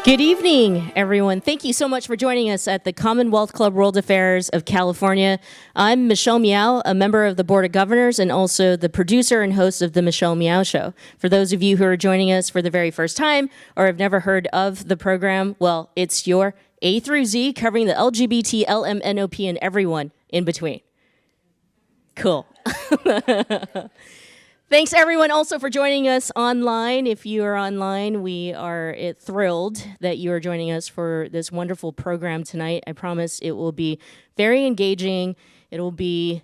Good evening, everyone. Thank you so much for joining us at the Commonwealth Club World Affairs of California. I'm Michelle Meow, a member of the Board of Governors and also the producer and host of The Michelle Meow Show. For those of you who are joining us for the very first time or have never heard of the program, well, it's your A through Z covering the LGBT, LMNOP, and everyone in between. Cool. Thanks, everyone, also for joining us online. If you are online, we are thrilled that you are joining us for this wonderful program tonight. I promise it will be very engaging. It will be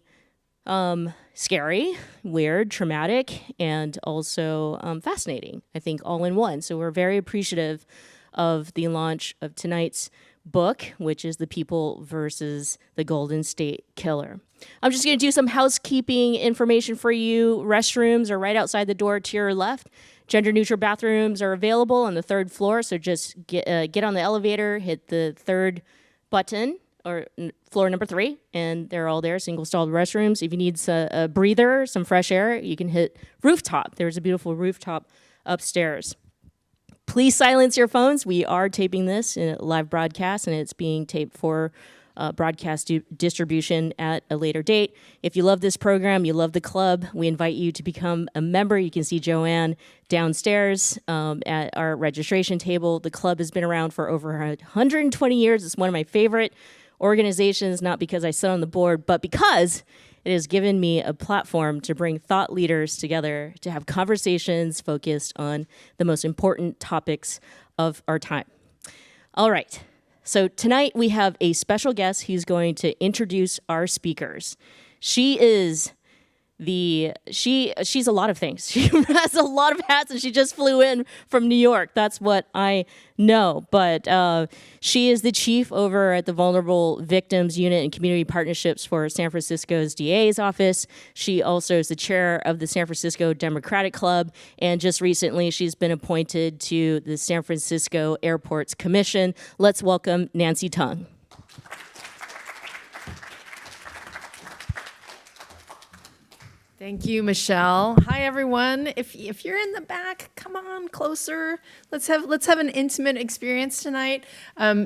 scary, weird, traumatic, and also fascinating, I think, all in one. So we're very appreciative of the launch of tonight's book, which is The People versus the Golden State Killer. I'm just going to do some housekeeping information for you. Restrooms are right outside the door to your left. Gender-neutral bathrooms are available on the third floor, so just get on the elevator, hit the third button, or floor number 3, and they're all there, single-stalled restrooms. If you need a breather, some fresh air, you can hit rooftop. There's a beautiful rooftop upstairs. Please silence your phones. We are taping this in a live broadcast, and it's being taped for broadcast distribution at a later date. If you love this program, you love the club, we invite you to become a member. You can see Joanne downstairs at our registration table. The club has been around for over 120 years. It's one of my favorite organizations, not because I sit on the board, but because it has given me a platform to bring thought leaders together to have conversations focused on the most important topics of our time. All right. So tonight we have a special guest who's going to introduce our speakers. She's a lot of things. She has a lot of hats, and she just flew in from New York. That's what I know. But she is the chief over at the Vulnerable Victims Unit and Community Partnerships for San Francisco's DA's office. She also is the chair of the San Francisco Democratic Club, and just recently she's been appointed to the San Francisco Airports Commission. Let's welcome Nancy Tung. Thank you, Michelle. Hi, everyone. If you're in the back, come on closer. Let's have an intimate experience tonight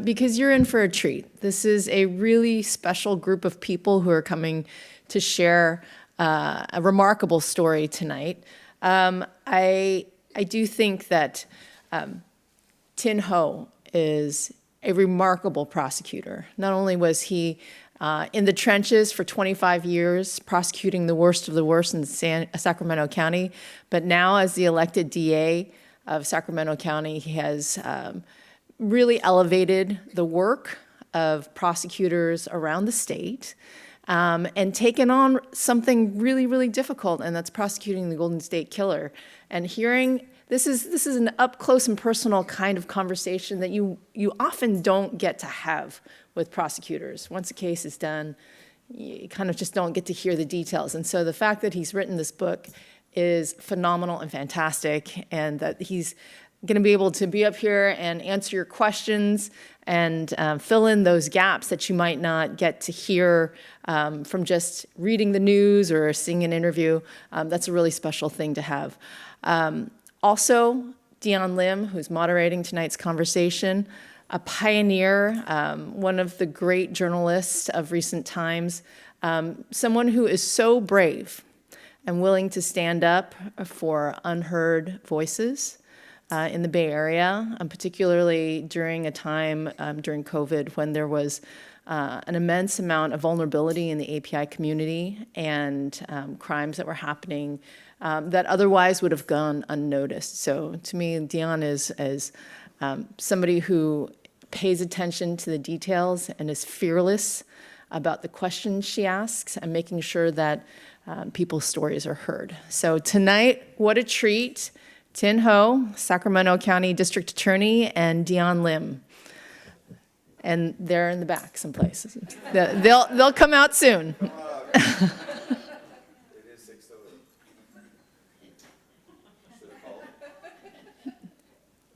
because you're in for a treat. This is a really special group of people who are coming to share a remarkable story tonight. I do think that Tin Ho is a remarkable prosecutor. Not only was he in the trenches for 25 years, prosecuting the worst of the worst in Sacramento County. But now as the elected DA of Sacramento County, he has really elevated the work of prosecutors around the state and taken on something really, really difficult, and that's prosecuting the Golden State Killer. And hearing this is an up close and personal kind of conversation that you often don't get to have with prosecutors. Once a case is done, you kind of just don't get to hear the details. And so the fact that he's written this book is phenomenal and fantastic, and that he's going to be able to be up here and answer your questions and fill in those gaps that you might not get to hear from just reading the news or seeing an interview. That's a really special thing to have. Also, Dion Lim, who's moderating tonight's conversation, a pioneer, one of the great journalists of recent times, someone who is so brave and willing to stand up for unheard voices in the Bay Area, particularly during a time during COVID when there was an immense amount of vulnerability in the API community and crimes that were happening that otherwise would have gone unnoticed. So to me, Dion is somebody who pays attention to the details and is fearless about the questions she asks and making sure that people's stories are heard. So tonight, what a treat. Tin Ho, Sacramento County District Attorney, and Dion Lim. And they're in the back someplace. They'll come out soon.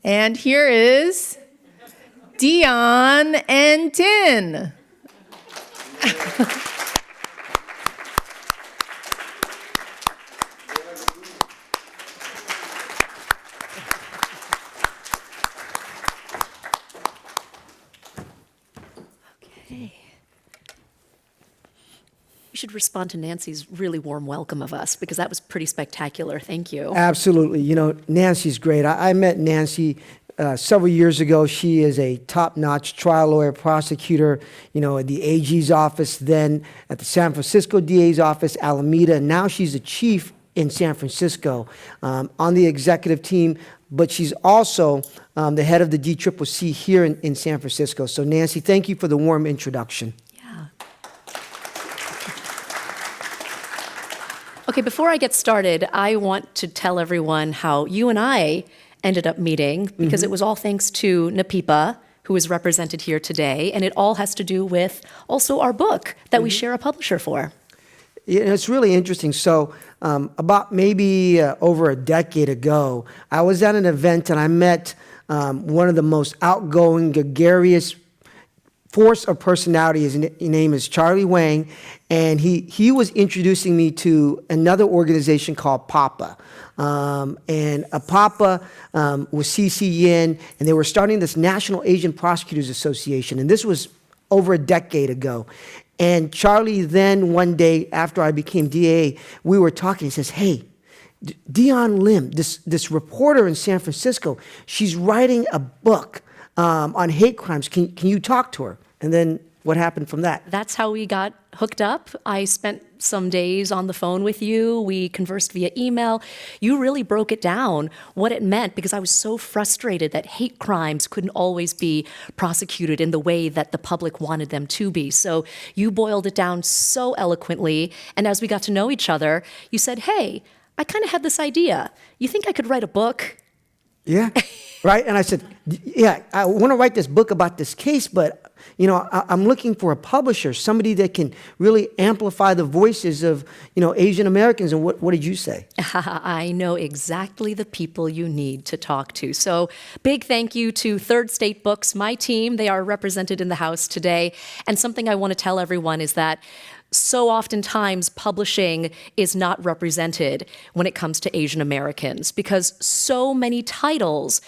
And here is Dion and Tin. You should respond to Nancy's really warm welcome of us, because that was pretty spectacular. Thank you. Absolutely. You know, Nancy's great. I met Nancy several years ago. She is a top-notch trial lawyer, prosecutor, you know, at the AG's office, then at the San Francisco DA's office, Alameda, and now she's the chief in San Francisco on the executive team, but she's also the head of the DCCC here in San Francisco. So Nancy, thank you for the warm introduction. Yeah. Okay, before I get started, I want to tell everyone how you and I ended up meeting, because it was all thanks to Napipa, who is represented here today, and it all has to do with also our book that we share a publisher for. Yeah, it's really interesting. So about maybe over a decade ago, I was at an event and I met one of the most outgoing, gregarious force of personality. His name is Charlie Wang, and he was introducing me to another organization called PAPA. And PAPA was CCN, and they were starting this National Asian Prosecutors Association, and this was over a decade ago. And Charlie then, one day after I became DA, we were talking. He says, "Hey, Dion Lim, this reporter in San Francisco, she's writing a book on hate crimes. Can you talk to her?" And then what happened from that? That's how we got hooked up. I spent some days on the phone with you. We conversed via email. You really broke it down, what it meant, because I was so frustrated that hate crimes couldn't always be prosecuted in the way that the public wanted them to be. So you boiled it down so eloquently. And as we got to know each other, you said, "Hey, I kind of had this idea. You think I could write a book?" Yeah, right? And I said, "Yeah, I want to write this book about this case, but you know, I'm looking for a publisher, somebody that can really amplify the voices of, you know, Asian Americans." And what did you say? I know exactly the people you need to talk to. So big thank you to Third State Books, my team. They are represented in the House today. And something I want to tell everyone is that so oftentimes publishing is not represented when it comes to Asian Americans, because so many titles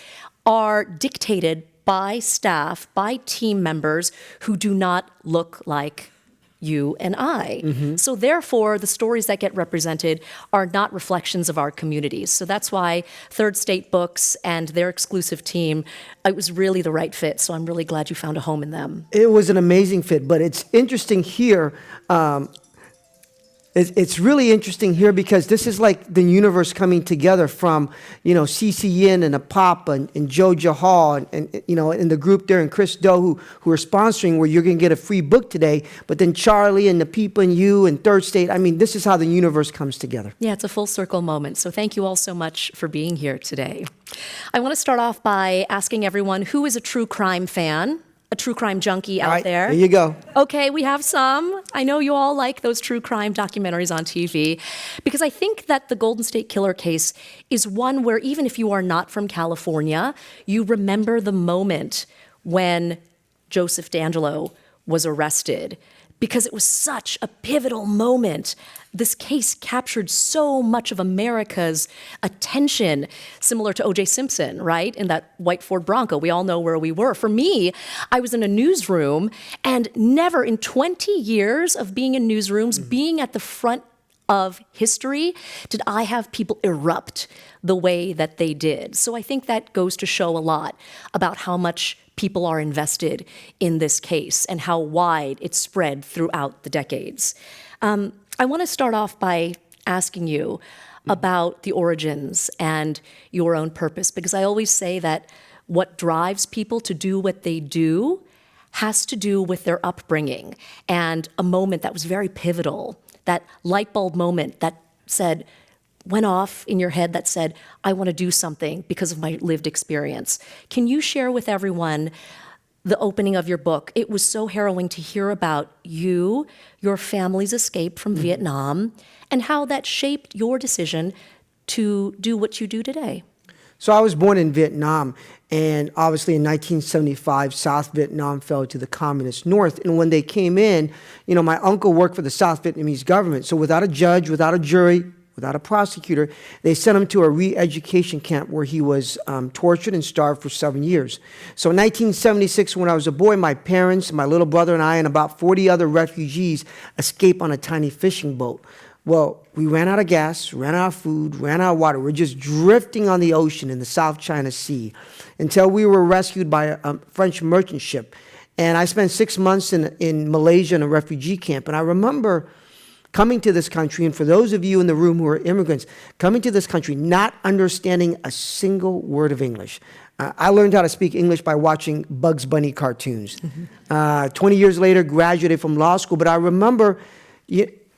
are dictated by staff, by team members who do not look like you and I. So therefore, the stories that get represented are not reflections of our communities. So that's why Third State Books and their exclusive team, it was really the right fit. So I'm really glad you found a home in them. It was an amazing fit, but it's interesting here. It's really interesting here because this is like the universe coming together from, you know, CCN and APAPA and Joe Jahal and you know, and the group there and Chris Doe who are sponsoring, where you're going to get a free book today. But then Charlie and the people and you and Third State. I mean, this is how the universe comes together. Yeah, it's a full circle moment. So thank you all so much for being here today. I want to start off by asking everyone, who is a true crime fan? A true crime junkie out All right, there? There you go. Okay, we have some. I know you all like those true crime documentaries on TV, because I think that the Golden State Killer case is one where even if you are not from California, you remember the moment when Joseph DeAngelo was arrested, because it was such a pivotal moment. This case captured so much of America's attention, similar to O.J. Simpson, right? In that white Ford Bronco. We all know where we were. For me, I was in a newsroom, and never in 20 years of being in newsrooms, being at the front of history, did I have people erupt the way that they did. So I think that goes to show a lot about how much people are invested in this case and how wide it's spread throughout the decades. I want to start off by asking you about the origins and your own purpose, because I always say that what drives people to do what they do has to do with their upbringing and a moment that was very pivotal, that light bulb moment that went off in your head that said, I want to do something because of my lived experience. Can you share with everyone the opening of your book? It was so harrowing to hear about you, your family's escape from Vietnam, and how that shaped your decision to do what you do today. So I was born in Vietnam, and obviously in 1975, South Vietnam fell to the Communist North. And when they came in, you know, my uncle worked for the South Vietnamese government. So without a judge, without a jury, without a prosecutor. They sent him to a re-education camp where he was tortured and starved for 7 years. So in 1976, when I was a boy, my parents, my little brother and I, and about 40 other refugees escaped on a tiny fishing boat. Well, we ran out of gas, ran out of food, ran out of water. We're just drifting on the ocean in the South China Sea until we were rescued by a French merchant ship. And I spent 6 months in Malaysia in a refugee camp. And I remember coming to this country, and for those of you in the room who are immigrants, coming to this country not understanding a single word of English. I learned how to speak English by watching Bugs Bunny cartoons. 20 years later, graduated from law school. But I remember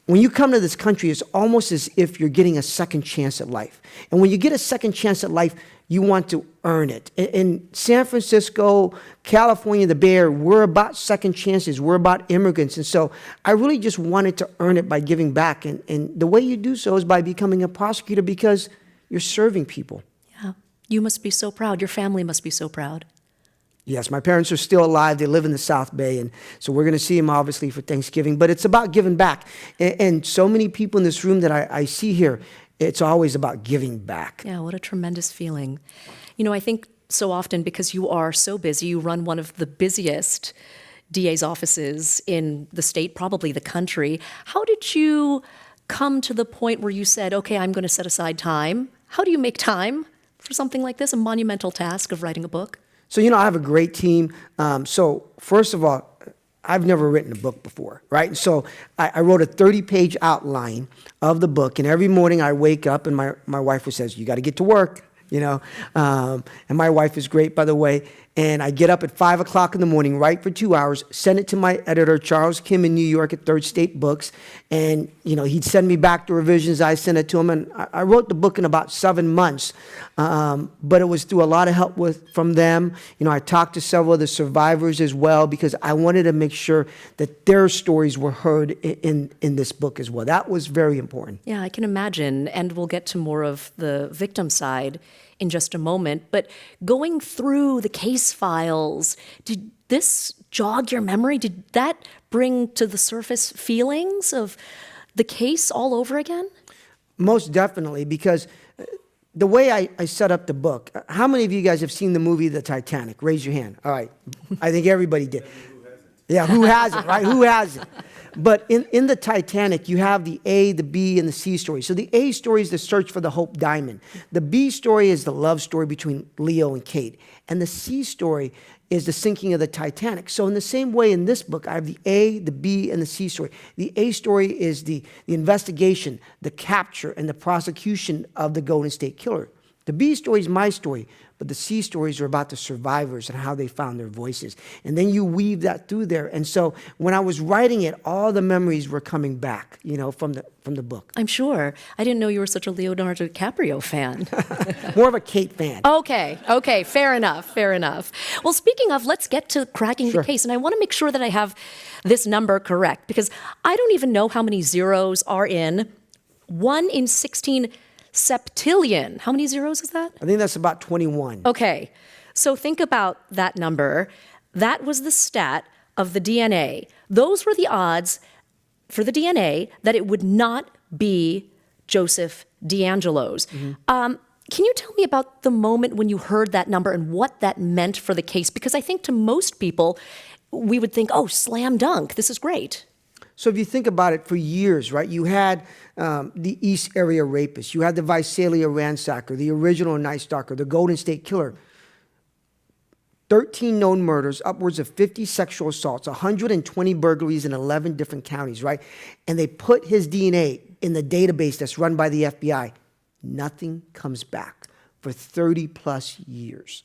when you come to this country, it's almost as if you're getting a second chance at life. And when you get a second chance at life, you want to earn it. In San Francisco, California, the Bay Area, we're about second chances. We're about immigrants. And so I really just wanted to earn it by giving back. And the way you do so is by becoming a prosecutor because you're serving people. Yeah. You must be so proud. Your family must be so proud. Yes, my parents are still alive. They live in the South Bay, and so we're going to see them obviously for Thanksgiving. But it's about giving back. And so many people in this room that I see here, it's always about giving back. Yeah, what a tremendous feeling. You know, I think so often because you are so busy, you run one of the busiest DA's offices in the state, probably the country. How did you come to the point where you said, okay, I'm going to set aside time? How do you make time for something like this, a monumental task of writing a book? So, I have a great team. So first of all, I've never written a book before, right? And so I wrote a 30-page outline of the book, and every morning I wake up and my wife says, you got to get to work, and my wife is great, by the way. And I get up at 5 o'clock in the morning, write for 2 hours, send it to my editor, Charles Kim in New York at Third State Books. And, he'd send me back the revisions. I sent it to him. And I wrote the book in about 7 months. But it was through a lot of help from them. I talked to several of the survivors as well because I wanted to make sure that their stories were heard in this book as well. That was very important. Yeah, I can imagine. And we'll get to more of the victim side in just a moment. But going through the case files, did this jog your memory? Did that bring to the surface feelings of the case all over again? Most definitely, because the way I set up the book, how many of you guys have seen the movie The Titanic? Raise your hand. All right. I think everybody did. Yeah, who hasn't, right? Who hasn't? But in the Titanic, you have the A, the B, and the C story. So the A story is the search for the Hope Diamond. The B story is the love story between Leo and Kate. And the C story is the sinking of the Titanic. So in the same way in this book, I have the A, the B, and the C story. The A story is the investigation, the capture, and the prosecution of the Golden State Killer. The B story is my story, but the C stories are about the survivors and how they found their voices. And then you weave that through there. And so when I was writing it, all the memories were coming back, from the book. I'm sure. I didn't know you were such a Leonardo DiCaprio fan. More of a Kate fan. Okay, fair enough. Well, speaking of, let's get to cracking Sure. the case. And I want to make sure that I have this number correct because I don't even know how many zeros are in 1 in 16 septillion. How many zeros is that? I think that's about 21. Okay, so think about that number. That was the stat of the DNA. Those were the odds for the DNA that it would not be Joseph DeAngelo's. Can you tell me about the moment when you heard that number and what that meant for the case? Because I think to most people, we would think, oh, slam dunk, this is great. So if you think about it, for years, right, you had the East Area Rapist, you had the Visalia Ransacker, the original Night Stalker, the Golden State Killer. 13 known murders, upwards of 50 sexual assaults, 120 burglaries in 11 different counties, right? And they put his DNA in the database that's run by the FBI. Nothing comes back for 30 plus years.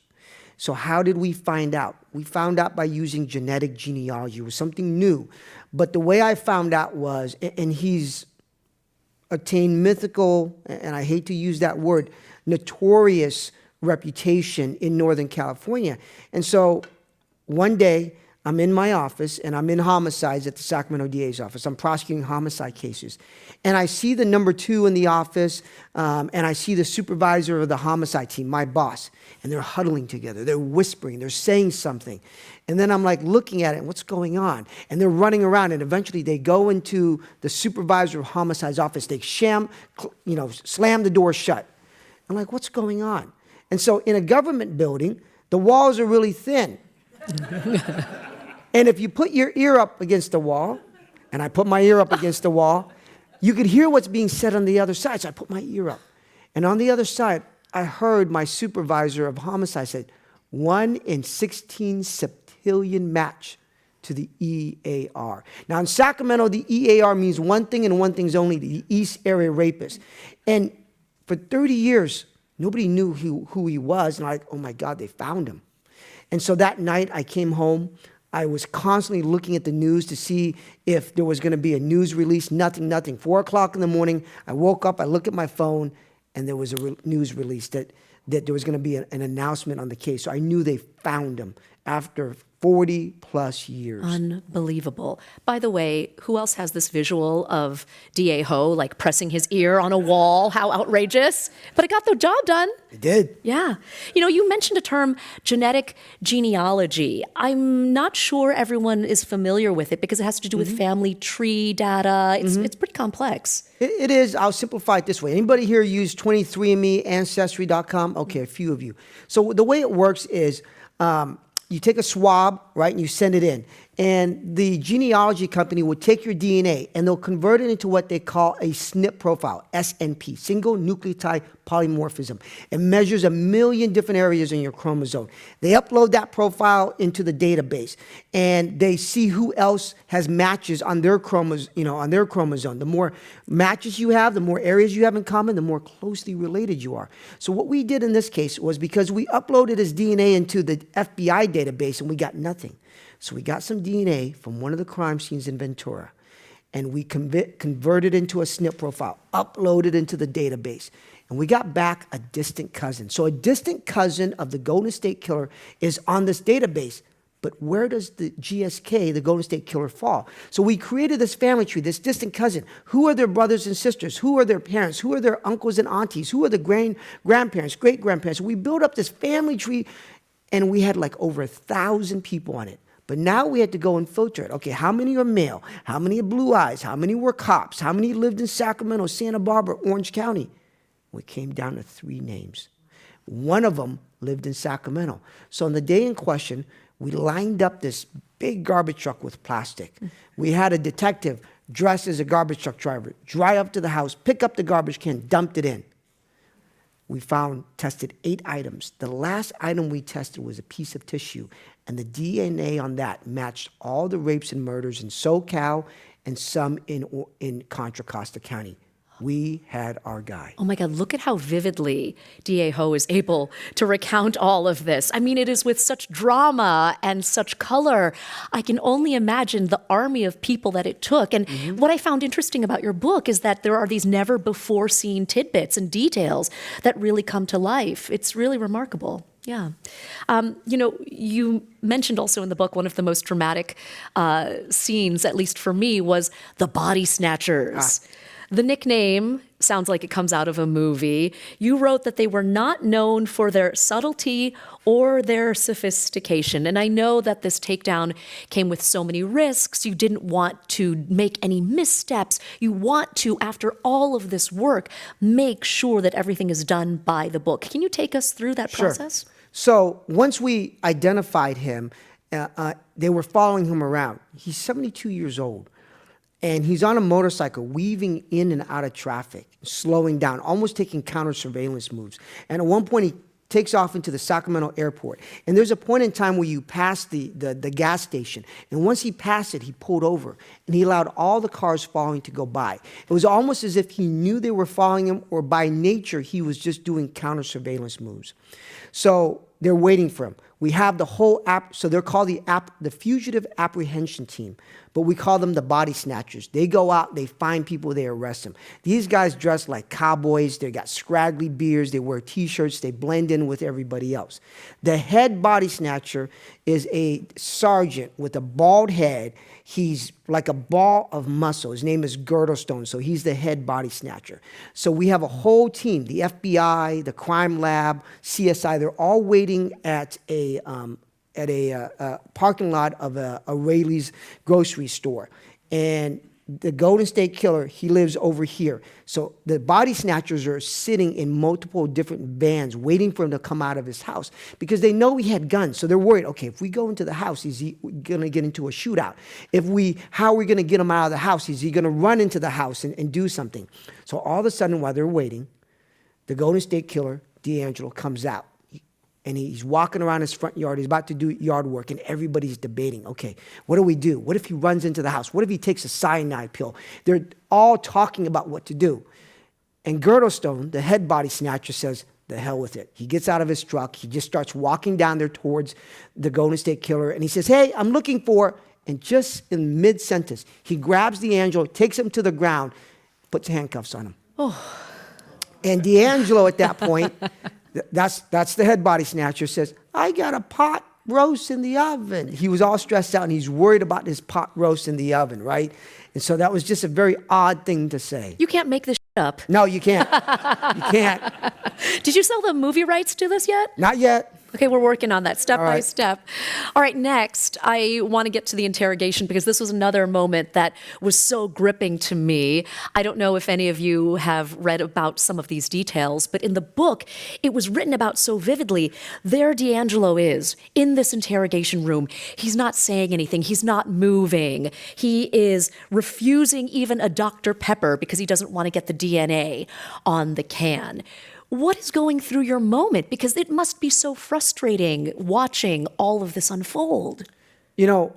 So how did we find out? We found out by using genetic genealogy. It was something new. But the way I found out was, and he's attained mythical, and I hate to use that word, notorious reputation in Northern California. And so one day, I'm in my office, and I'm in homicides at the Sacramento DA's office. I'm prosecuting homicide cases. And I see the number 2 in the office, and I see the supervisor of the homicide team, my boss, and they're huddling together. They're whispering. They're saying something. And then I'm like looking at it, what's going on? And they're running around, and eventually they go into the supervisor of homicide's office. They slam the door shut. I'm like, what's going on? And so in a government building, the walls are really thin. And if you put your ear up against the wall, and I put my ear up against the wall, you could hear what's being said on the other side. So I put my ear up. And on the other side, I heard my supervisor of homicide said, 1 in 16 septillion match to the EAR. Now in Sacramento, the EAR means one thing and one thing's only, the East Area Rapist. And for 30 years, nobody knew who he was. And I'm like, oh my God, they found him. And so that night I came home. I was constantly looking at the news to see if there was going to be a news release. Nothing. 4 o'clock in the morning, I woke up, I looked at my phone, and there was a news release that there was going to be an announcement on the case. So I knew they found him after 40 plus years. Unbelievable. By the way, who else has this visual of DA Ho like pressing his ear on a wall? How outrageous. But it got the job done. It did. Yeah. You mentioned a term, genetic genealogy. I'm not sure everyone is familiar with it because it has to do with family tree data. It's pretty complex. It is. I'll simplify it this way. Anybody here use 23andMe, Ancestry.com? Okay, a few of you. So the way it works is you take a swab, right, and you send it in. And the genealogy company will take your DNA and they'll convert it into what they call a SNP profile, SNP, single nucleotide polymorphism. It measures 1 million different areas in your chromosome. They upload that profile into the database and they see who else has matches on their chromosome. The more matches you have, the more areas you have in common, the more closely related you are. So what we did in this case was because we uploaded his DNA into the FBI database and we got nothing. So we got some DNA from one of the crime scenes in Ventura, and we converted into a SNP profile, uploaded into the database, and we got back a distant cousin. So a distant cousin of the Golden State Killer is on this database, but where does the GSK, the Golden State Killer, fall? So we created this family tree, this distant cousin. Who are their brothers and sisters? Who are their parents? Who are their uncles and aunties? Who are the grandparents, great-grandparents? We built up this family tree, and we had like over 1,000 people on it. But now we had to go and filter it. Okay, how many are male? How many have blue eyes? How many were cops? How many lived in Sacramento, Santa Barbara, Orange County? We came down to 3 names. One of them lived in Sacramento. So on the day in question, we lined up this big garbage truck with plastic. We had a detective dressed as a garbage truck driver, drive up to the house, pick up the garbage can, dumped it in. We tested 8 items. The last item we tested was a piece of tissue, and the DNA on that matched all the rapes and murders in SoCal and some in Contra Costa County. We had our guy. Oh my God, look at how vividly DA Ho is able to recount all of this. I mean, it is with such drama and such color. I can only imagine the army of people that it took. And what I found interesting about your book is that there are these never before seen tidbits and details that really come to life. It's really remarkable. Yeah. You mentioned also in the book one of the most dramatic scenes, at least for me, was the body snatchers. The nickname sounds like it comes out of a movie. You wrote that they were not known for their subtlety or their sophistication. And I know that this takedown came with so many risks. You didn't want to make any missteps. You want to, after all of this work, make sure that everything is done by the book. Can you take us through that process? Sure. So once we identified him, they were following him around. He's 72 years old. And he's on a motorcycle, weaving in and out of traffic, slowing down, almost taking counter surveillance moves. And at one point, he takes off into the Sacramento airport. And there's a point in time where you pass the gas station. And once he passed it, he pulled over. And he allowed all the cars following to go by. It was almost as if he knew they were following him, or by nature, he was just doing counter surveillance moves. So they're waiting for him. We have the whole so they're called the fugitive apprehension team, but we call them the body snatchers. They go out, they find people, they arrest them. These guys dress like cowboys. They got scraggly beards. They wear T-shirts. They blend in with everybody else. The head body snatcher is a sergeant with a bald head. He's like a ball of muscle. His name is Girdlestone, so he's the head body snatcher. So we have a whole team, the FBI, the crime lab, CSI, they're all waiting at a parking lot of a Rayleigh's grocery store. And the Golden State Killer, he lives over here. So the body snatchers are sitting in multiple different vans waiting for him to come out of his house because they know he had guns. So they're worried, okay, if we go into the house, is he going to get into a shootout? How are we going to get him out of the house? Is he going to run into the house and do something? So all of a sudden, while they're waiting, the Golden State Killer, D'Angelo, comes out. And he's walking around his front yard. He's about to do yard work, and everybody's debating, okay, what do we do? What if he runs into the house? What if he takes a cyanide pill? They're all talking about what to do. And Girdlestone, the head body snatcher, says, the hell with it. He gets out of his truck. He just starts walking down there towards the Golden State Killer, and he says, hey, I'm looking for, and just in mid-sentence, he grabs D'Angelo, takes him to the ground, puts handcuffs on him. Oh. And D'Angelo at that point... That's the head body snatcher, says, I got a pot roast in the oven. He was all stressed out, and he's worried about his pot roast in the oven, right? And so that was just a very odd thing to say. You can't make this up. No, you can't. You can't. Did you sell the movie rights to this yet? Not yet. Okay, we're working on that step All by right. step. All right, next, I want to get to the interrogation because this was another moment that was so gripping to me. I don't know if any of you have read about some of these details, but in the book, it was written about so vividly. There D'Angelo is in this interrogation room. He's not saying anything. He's not moving. He is refusing even a Dr. Pepper because he doesn't want to get the DNA on the can. What is going through your moment? Because it must be so frustrating watching all of this unfold. You know,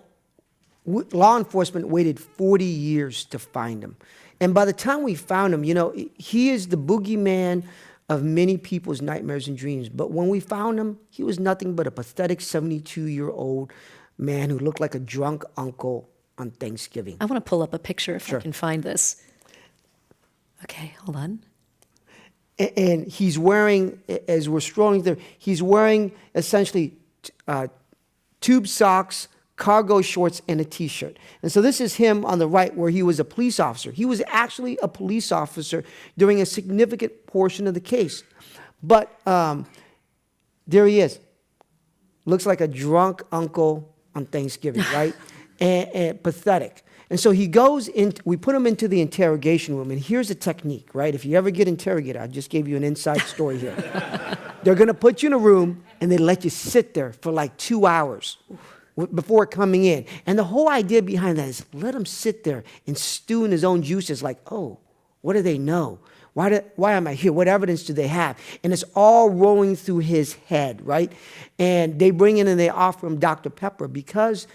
law enforcement waited 40 years to find him. And by the time we found him, you know, he is the boogeyman of many people's nightmares and dreams. But when we found him, he was nothing but a pathetic 72-year-old man who looked like a drunk uncle on Thanksgiving. I want to pull up a picture if Sure. I can find this. Okay, hold on. And he's wearing, as we're strolling there, he's wearing essentially tube socks, cargo shorts, and a T-shirt. And so this is him on the right where he was a police officer. He was actually a police officer during a significant portion of the case. But there he is. Looks like a drunk uncle on Thanksgiving, right? and pathetic. And so he goes in, we put him into the interrogation room, and here's a technique, right? If you ever get interrogated, I just gave you an inside story here. They're gonna put you in a room, and they let you sit there for like 2 hours before coming in. And the whole idea behind that is let him sit there and stew in his own juices like, oh, what do they know? Why am I here? What evidence do they have? And it's all rolling through his head, right? And they bring in and they offer him Dr. Pepper because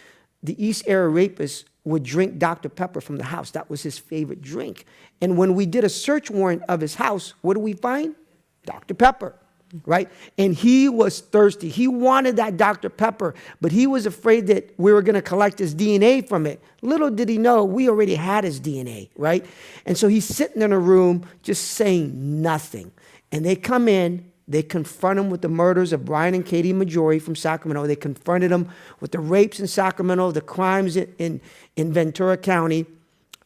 the East Area Rapist would drink Dr. Pepper from the house. That was his favorite drink. And when we did a search warrant of his house, what do we find? Dr. Pepper, right? And he was thirsty. He wanted that Dr. Pepper, but he was afraid that we were going to collect his DNA from it. Little did he know, we already had his DNA, right? And so he's sitting in a room just saying nothing. And they come in, they confront him with the murders of Brian and Katie Majori from Sacramento. They confronted him with the rapes in Sacramento, the crimes in Ventura County,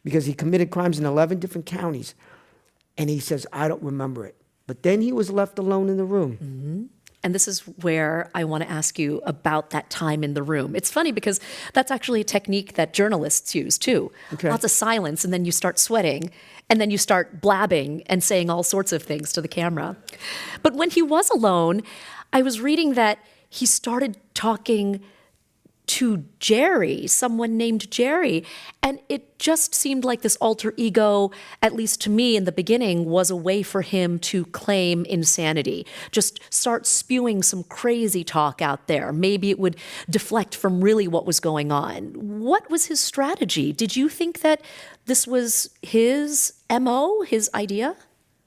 because he committed crimes in 11 different counties. And he says, I don't remember it. But then he was left alone in the room. Mm-hmm. And this is where I want to ask you about that time in the room. It's funny because that's actually a technique that journalists use too. Okay. Lots of silence, and then you start sweating, and then you start blabbing and saying all sorts of things to the camera. But when he was alone, I was reading that he started talking to Jerry, someone named Jerry, and it just seemed like this alter ego, at least to me in the beginning, was a way for him to claim insanity. Just start spewing some crazy talk out there. Maybe it would deflect from really what was going on. What was his strategy? Did you think that this was his MO, his idea?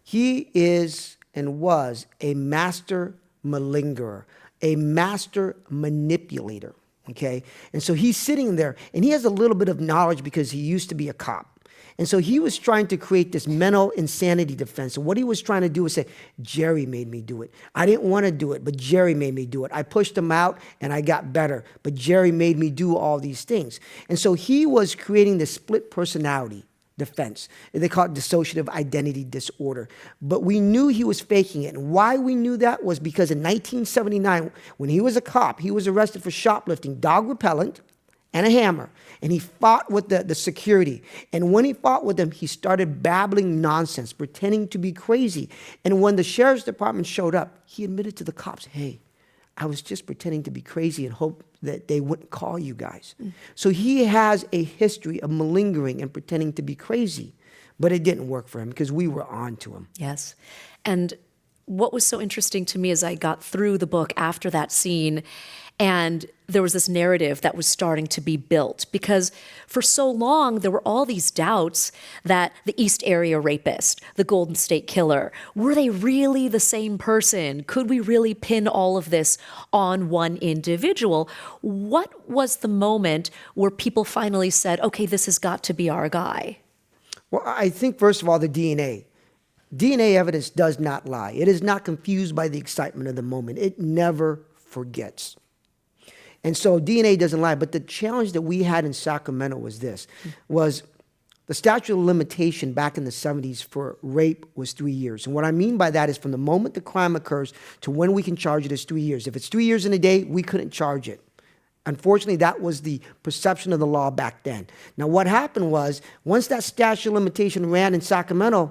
He is and was a master malingerer, a master manipulator, okay? And so he's sitting there, and he has a little bit of knowledge because he used to be a cop. And so he was trying to create this mental insanity defense. And what he was trying to do was say, Jerry made me do it. I didn't want to do it, but Jerry made me do it. I pushed him out and I got better, but Jerry made me do all these things. And so he was creating this split personality defense. They call it dissociative identity disorder. But we knew he was faking it. And why we knew that was because in 1979, when he was a cop, he was arrested for shoplifting dog repellent and a hammer. And he fought with the security. And when he fought with them, he started babbling nonsense, pretending to be crazy. And when the sheriff's department showed up, he admitted to the cops, hey, I was just pretending to be crazy and hoped that they wouldn't call you guys. So he has a history of malingering and pretending to be crazy. But it didn't work for him because we were on to him. Yes. And what was so interesting to me as I got through the book after that scene, and there was this narrative that was starting to be built, because for so long there were all these doubts that the East Area rapist, the Golden State Killer, were they really the same person? Could we really pin all of this on one individual? What was the moment where people finally said, okay, this has got to be our guy? Well, I think, first of all, the DNA. DNA evidence does not lie. It is not confused by the excitement of the moment. It never forgets. And so DNA doesn't lie. But the challenge that we had in Sacramento was this, was the statute of limitation back in the 70s for rape was 3 years. And what I mean by that is from the moment the crime occurs to when we can charge it is 3 years. If it's 3 years in a day, we couldn't charge it. Unfortunately, that was the perception of the law back then. Now, what happened was, once that statute of limitation ran in Sacramento,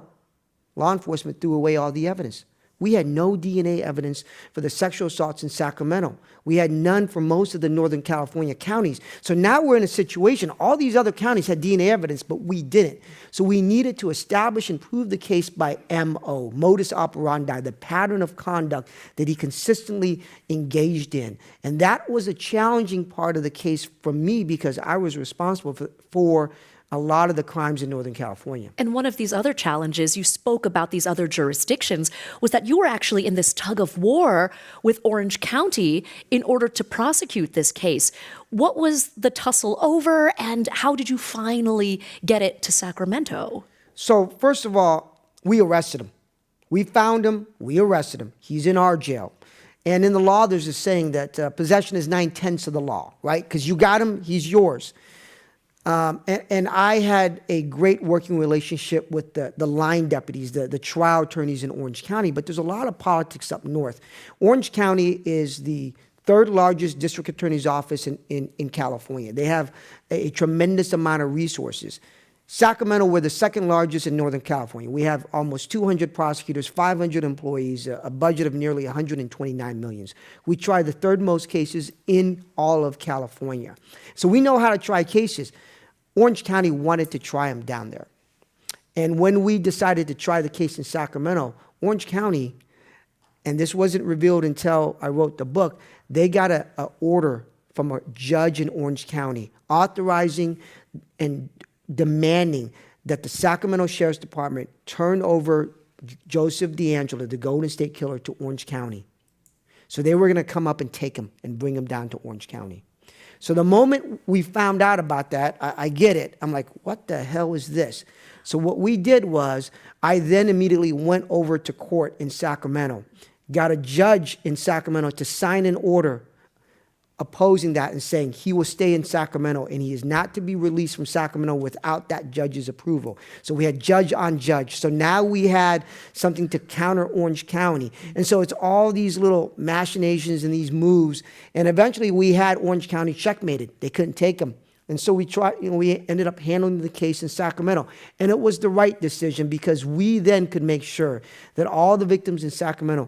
law enforcement threw away all the evidence. We had no DNA evidence for the sexual assaults in Sacramento. We had none for most of the Northern California counties. So now we're in a situation, all these other counties had DNA evidence, but we didn't. So we needed to establish and prove the case by MO, modus operandi, the pattern of conduct that he consistently engaged in. And that was a challenging part of the case for me because I was responsible for a lot of the crimes in Northern California. And one of these other challenges, you spoke about these other jurisdictions, was that you were actually in this tug of war with Orange County in order to prosecute this case. What was the tussle over, and how did you finally get it to Sacramento? So first of all, we arrested him. We found him, we arrested him. He's in our jail. And in the law, there's a saying that possession is 9/10 of the law, right? Because you got him, he's yours. And I had a great working relationship with the line deputies, the trial attorneys in Orange County, but there's a lot of politics up north. Orange County is the third largest district attorney's office in California. They have a tremendous amount of resources. Sacramento, we're the second largest in Northern California. We have almost 200 prosecutors, 500 employees, a budget of nearly 129 million. We try the third most cases in all of California. So we know how to try cases. Orange County wanted to try them down there. And when we decided to try the case in Sacramento, Orange County, and this wasn't revealed until I wrote the book, they got an order from a judge in Orange County authorizing and demanding that the Sacramento Sheriff's Department turn over Joseph DeAngelo, the Golden State Killer, to Orange County. So they were going to come up and take him and bring him down to Orange County. So the moment we found out about that, I get it. I'm like, what the hell is this? So what we did was, I then immediately went over to court in Sacramento, got a judge in Sacramento to sign an order opposing that and saying he will stay in Sacramento and he is not to be released from Sacramento without that judge's approval. So we had judge on judge. So now we had something to counter Orange County. And so it's all these little machinations and these moves. And eventually we had Orange County checkmated. They couldn't take him. And so we ended up handling the case in Sacramento. And it was the right decision because we then could make sure that all the victims in Sacramento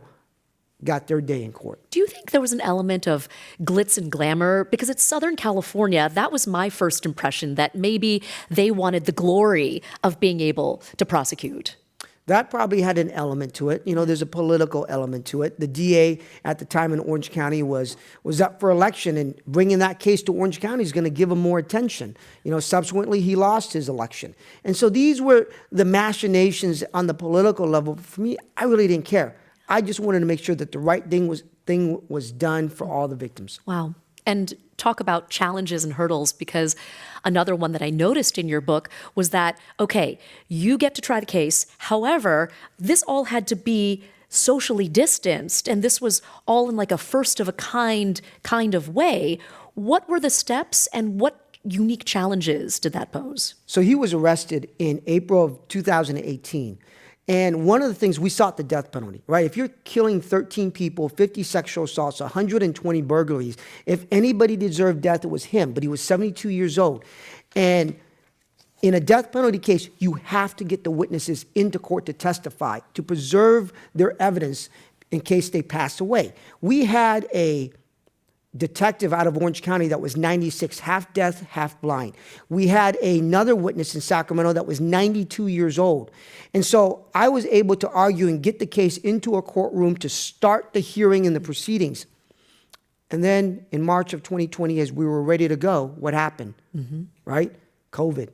got their day in court. Do you think there was an element of glitz and glamour? Because it's Southern California, that was my first impression, that maybe they wanted the glory of being able to prosecute. That probably had an element to it. You know, there's a political element to it. The DA at the time in Orange County was up for election, and bringing that case to Orange County is going to give him more attention. You know, subsequently, he lost his election. And so these were the machinations on the political level. For me, I really didn't care. I just wanted to make sure that the right thing was thing was done for all the victims. Wow. And talk about challenges and hurdles, because another one that I noticed in your book was that, okay, you get to try the case. However, this all had to be socially distanced, and this was all in like a first of a kind of way. What were the steps and what unique challenges did that pose? So he was arrested in April of 2018. And one of the things, we sought the death penalty, right? If you're killing 13 people, 50 sexual assaults, 120 burglaries, if anybody deserved death, it was him. But he was 72 years old. And in a death penalty case, you have to get the witnesses into court to testify, to preserve their evidence in case they pass away. We had a detective out of Orange County that was 96, half deaf, half blind. We had another witness in Sacramento that was 92 years old. And so I was able to argue and get the case into a courtroom to start the hearing and the proceedings. And then in March of 2020, as we were ready to go, what happened? Right? COVID.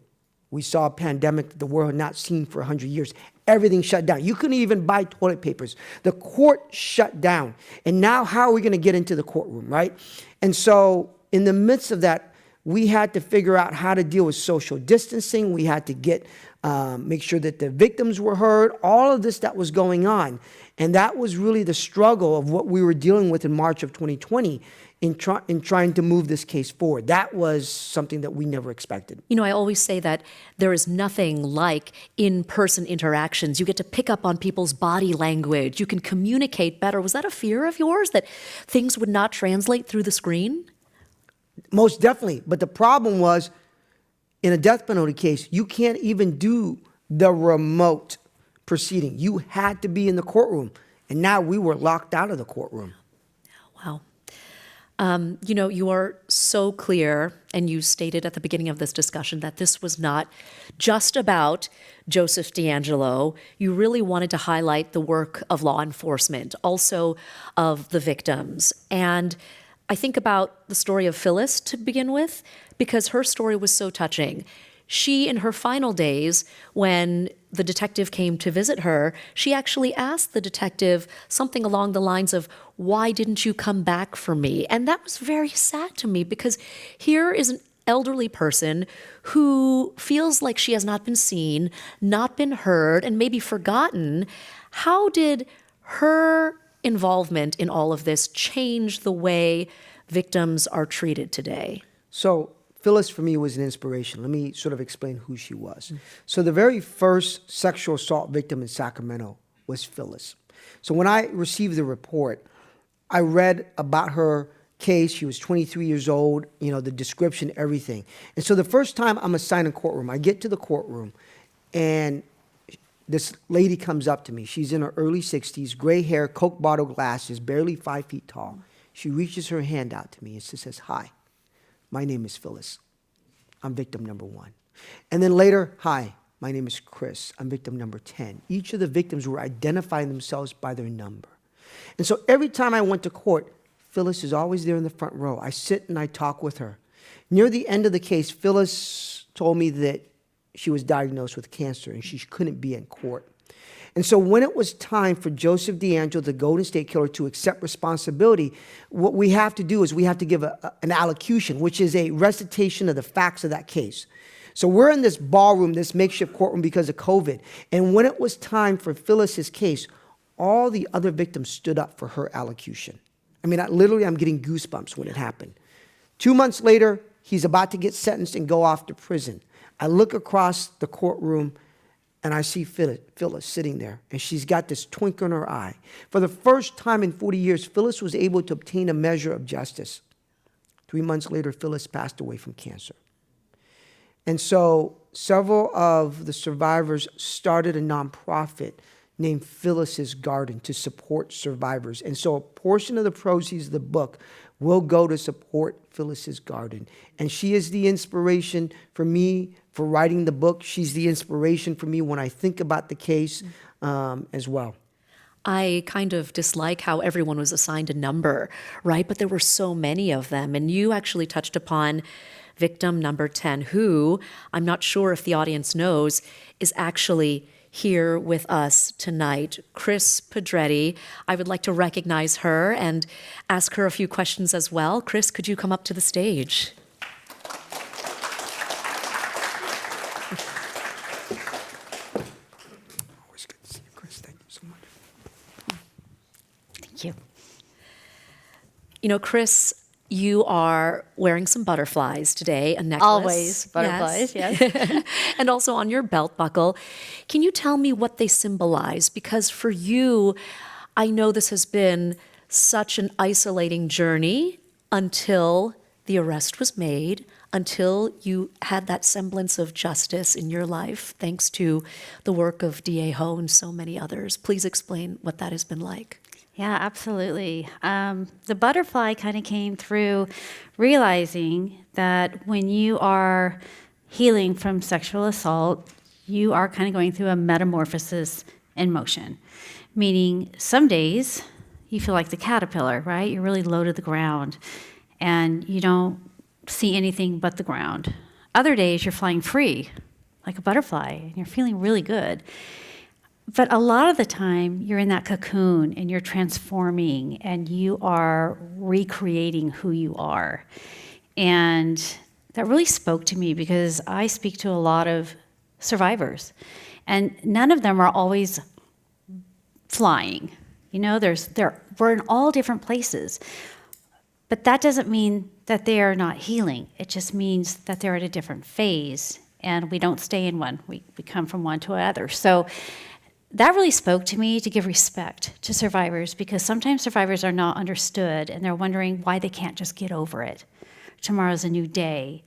We saw a pandemic that the world had not seen for 100 years. Everything shut down. You couldn't even buy toilet papers. The court shut down. And now how are we going to get into the courtroom, right? And so in the midst of that, we had to figure out how to deal with social distancing. We had to make sure that the victims were heard, all of this that was going on. And that was really the struggle of what we were dealing with in March of 2020 in trying to move this case forward. That was something that we never expected. You know, I always say that there is nothing like in-person interactions. You get to pick up on people's body language. You can communicate better. Was that a fear of yours, that things would not translate through the screen? Most definitely. But the problem was, in a death penalty case, you can't even do the remote proceeding. You had to be in the courtroom. And now we were locked out of the courtroom. Wow. You know, you are so clear, and you stated at the beginning of this discussion that this was not just about Joseph DeAngelo. You really wanted to highlight the work of law enforcement, also of the victims. And I think about the story of Phyllis to begin with, because her story was so touching. She, in her final days, when the detective came to visit her, she actually asked the detective something along the lines of, "Why didn't you come back for me?" And that was very sad to me, because here is an elderly person who feels like she has not been seen, not been heard, and maybe forgotten. How did her involvement in all of this change the way victims are treated today? So Phyllis, for me, was an inspiration. Let me sort of explain who she was. So the very first sexual assault victim in Sacramento was Phyllis. So when I received the report, I read about her case. She was 23 years old, you know, the description, everything. And so the first time I'm assigned a courtroom, I get to the courtroom, and this lady comes up to me. She's in her early 60s, gray hair, Coke bottle glasses, barely 5 feet tall. She reaches her hand out to me and she says, "Hi. My name is Phyllis. I'm victim number 1. And then later, "Hi, my name is Chris. I'm victim number 10. Each of the victims were identifying themselves by their number. And so every time I went to court, Phyllis is always there in the front row. I sit and I talk with her. Near the end of the case, Phyllis told me that she was diagnosed with cancer and she couldn't be in court. And so when it was time for Joseph DeAngelo, the Golden State Killer, to accept responsibility, what we have to do is we have to give an allocution, which is a recitation of the facts of that case. So we're in this ballroom, this makeshift courtroom because of COVID. And when it was time for Phyllis's case, all the other victims stood up for her allocution. I mean, I'm getting goosebumps when it happened. 2 months later, he's about to get sentenced and go off to prison. I look across the courtroom and I see Phyllis sitting there, and she's got this twinkle in her eye. For the first time in 40 years, Phyllis was able to obtain a measure of justice. 3 months later, Phyllis passed away from cancer. And so several of the survivors started a nonprofit named Phyllis's Garden to support survivors. And so a portion of the proceeds of the book will go to support Phyllis's Garden. And she is the inspiration for me for writing the book. She's the inspiration for me when I think about the case as well. I kind of dislike how everyone was assigned a number, right? But there were so many of them. And you actually touched upon victim number 10, who, I'm not sure if the audience knows, is actually here with us tonight, Chris Pedretti. I would like to recognize her and ask her a few questions as well. Chris, could you come up to the stage? Always good to see you, Chris. Thank you so much. Thank you. You know, Chris, you are wearing some butterflies today, a necklace. Always butterflies, yes. And also on your belt buckle. Can you tell me what they symbolize? Because for you, I know this has been such an isolating journey until the arrest was made, until you had that semblance of justice in your life, thanks to the work of D.A. Ho and so many others. Please explain what that has been like. Yeah, absolutely. The butterfly kind of came through realizing that when you are healing from sexual assault, you are kind of going through a metamorphosis in motion, meaning some days you feel like the caterpillar, right? You're really low to the ground and you don't see anything but the ground. Other days you're flying free like a butterfly and you're feeling really good. But a lot of the time, you're in that cocoon and you're transforming and you are recreating who you are. And that really spoke to me because I speak to a lot of survivors, and none of them are always flying. You know, we're in all different places. But that doesn't mean that they are not healing. It just means that they're at a different phase, and we don't stay in one. We come from one to another. So that really spoke to me, to give respect to survivors, because sometimes survivors are not understood and they're wondering why they can't just get over it. Tomorrow's a new day.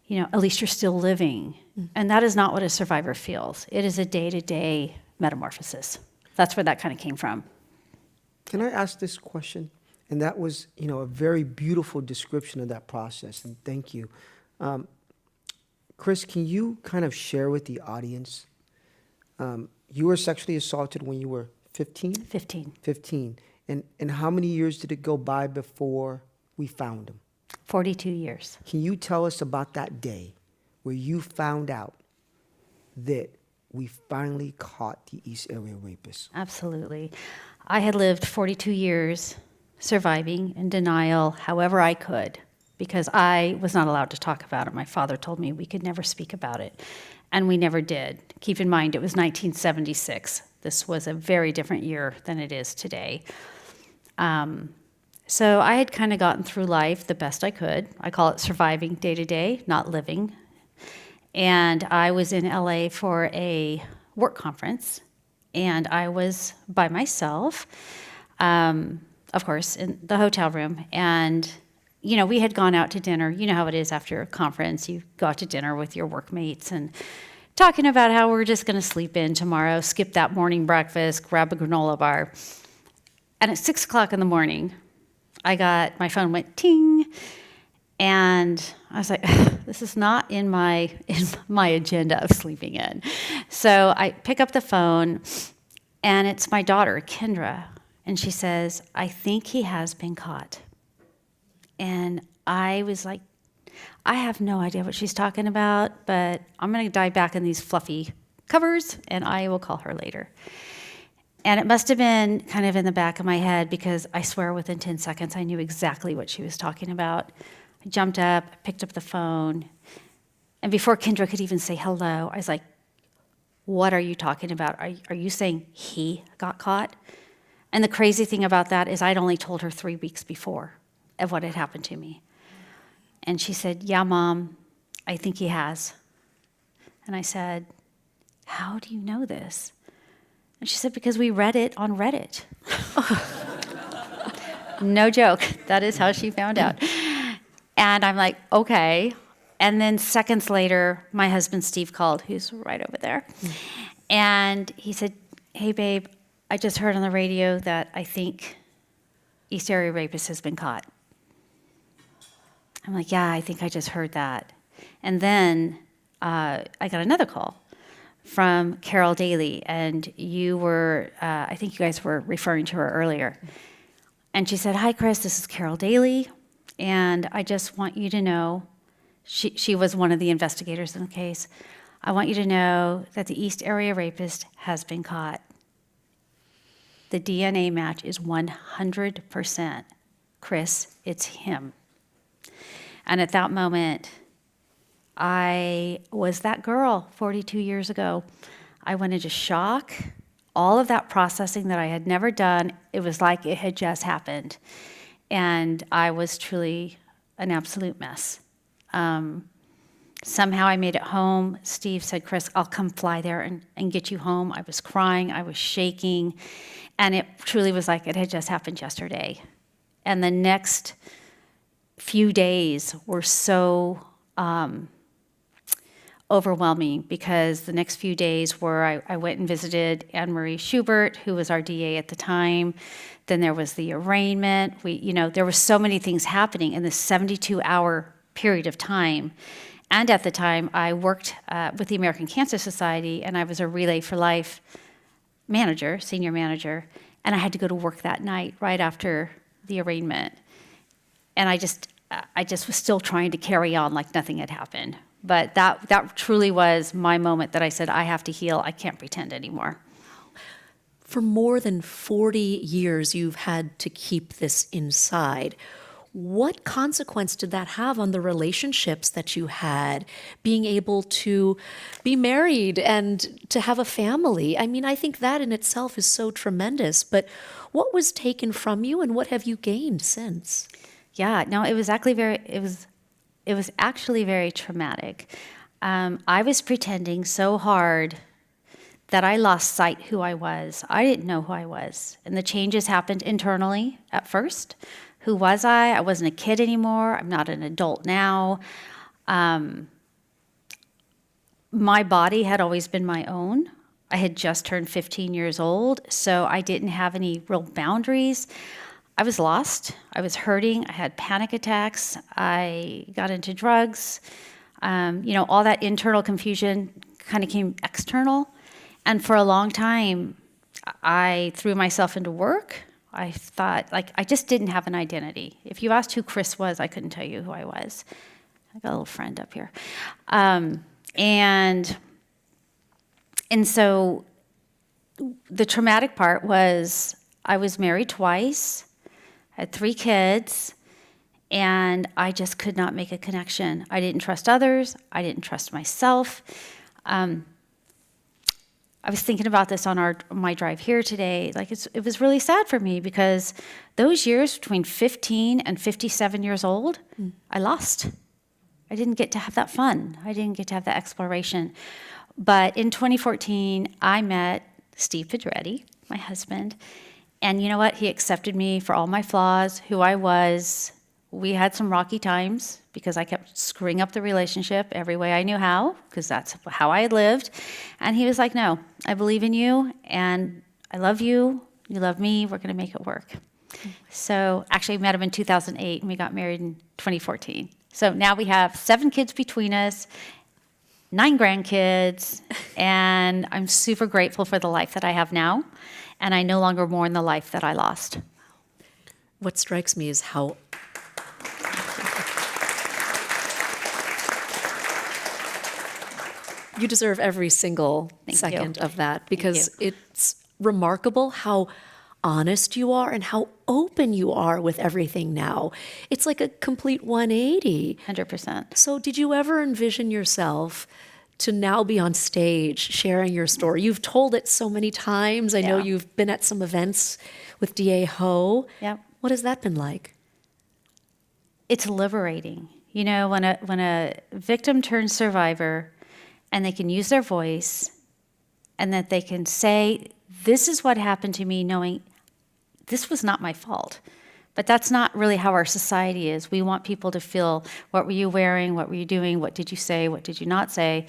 You know, at least you're still living. And that is not what a survivor feels. It is a day-to-day metamorphosis. That's where that kind of came from. Can I ask this question? And that was, a very beautiful description of that process, and thank you. Chris, can you kind of share with the audience, you were sexually assaulted when you were 15? 15. 15. And how many years did it go by before we found him? 42 years. Can you tell us about that day where you found out that we finally caught the East Area rapist? Absolutely. I had lived 42 years surviving in denial however I could, because I was not allowed to talk about it. My father told me we could never speak about it, and we never did. Keep in mind, it was 1976. This was a very different year than it is today. So I had kind of gotten through life the best I could. I call it surviving day to day, not living. And I was in LA for a work conference, and I was by myself, of course, in the hotel room. And, we had gone out to dinner. You know how it is after a conference. You go out to dinner with your workmates and talking about how we're just going to sleep in tomorrow, skip that morning breakfast, grab a granola bar. And at 6 o'clock in the morning, my phone went ting, and I was like, this is not in my agenda of sleeping in. So I pick up the phone, and it's my daughter, Kendra, and she says, I think he has been caught. And I was like, I have no idea what she's talking about, but I'm going to dive back in these fluffy covers, and I will call her later. And it must have been kind of in the back of my head, because I swear within 10 seconds I knew exactly what she was talking about. I jumped up, picked up the phone, and before Kendra could even say hello, I was like, what are you talking about? Are you saying he got caught? And the crazy thing about that is I'd only told her 3 weeks before of what had happened to me. And she said, yeah, Mom, I think he has. And I said, how do you know this? And she said, because we read it on Reddit. No joke. That is how she found out. And I'm like, okay. And then seconds later, my husband, Steve, called, who's right over there. And he said, hey, babe, I just heard on the radio that I think East Area Rapist has been caught. I'm like, yeah, I think I just heard that. And then I got another call from Carol Daly, and you were, I think you guys were referring to her earlier. And she said, hi, Chris, this is Carol Daly, and I just want you to know, she was one of the investigators in the case. I want you to know that the East Area Rapist has been caught. The DNA match is 100%. Chris, it's him. And at that moment, I was that girl 42 years ago. I went into shock. All of that processing that I had never done, it was like it had just happened. And I was truly an absolute mess. Somehow I made it home. Steve said, Chris, I'll come fly there and get you home. I was crying, I was shaking, and it truly was like it had just happened yesterday. And the next few days were so overwhelming, because the next few days were I went and visited Anne Marie Schubert, who was our DA at the time. Then there was the arraignment. There were so many things happening in this 72-hour period of time. And at the time, I worked with the American Cancer Society, and I was a Relay for Life manager, senior manager, and I had to go to work that night right after the arraignment. And I just was still trying to carry on like nothing had happened. But that truly was my moment that I said, I have to heal. I can't pretend anymore. For more than 40 years, you've had to keep this inside. What consequence did that have on the relationships that you had, being able to be married and to have a family? I mean, I think that in itself is so tremendous, but what was taken from you and what have you gained since? Yeah, no, it was actually very traumatic. I was pretending so hard that I lost sight who I was. I didn't know who I was. And the changes happened internally at first. Who was I? I wasn't a kid anymore. I'm not an adult now. My body had always been my own. I had just turned 15 years old, so I didn't have any real boundaries. I was lost. I was hurting. I had panic attacks. I got into drugs. All that internal confusion kind of came external. And for a long time, I threw myself into work. I thought, I just didn't have an identity. If you asked who Chris was, I couldn't tell you who I was. I got a little friend up here. And so the traumatic part was I was married twice, had 3 kids, and I just could not make a connection. I didn't trust others. I didn't trust myself. I was thinking about this on my drive here today. It was really sad for me, because those years between 15 and 57 years old, I lost. I didn't get to have that fun. I didn't get to have that exploration. But in 2014, I met Steve Pedretti, my husband, and you know what? He accepted me for all my flaws, who I was. We had some rocky times because I kept screwing up the relationship every way I knew how, because that's how I had lived. And he was like, no, I believe in you, and I love you. You love me. We're going to make it work. So actually, we met him in 2008, and we got married in 2014. So now we have 7 kids between us, 9 grandkids, and I'm super grateful for the life that I have now, and I no longer mourn the life that I lost. What strikes me is how you deserve every single second of that, because it's remarkable how honest you are and how open you are with everything now. It's like a complete 180. 100%. So did you ever envision yourself to now be on stage sharing your story? You've told it so many times. I know Yeah. you've been at some events with DA Ho. Yep. What has that been like? It's liberating. When a victim turns survivor, and they can use their voice, and that they can say, this is what happened to me, knowing this was not my fault. But that's not really how our society is. We want people to feel, what were you wearing? What were you doing? What did you say? What did you not say?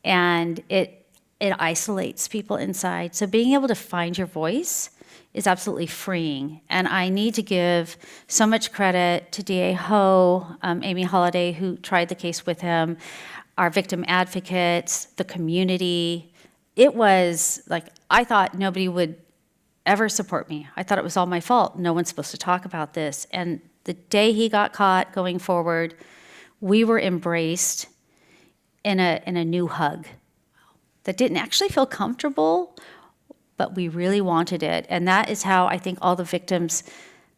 And it isolates people inside. So being able to find your voice is absolutely freeing. And I need to give so much credit to DA Ho, Amy Holliday, who tried the case with him, our victim advocates, the community. It was I thought nobody would ever support me. I thought it was all my fault. No one's supposed to talk about this. And the day he got caught going forward, we were embraced in a new hug. that didn't actually feel comfortable, but we really wanted it. And that is how I think all the victims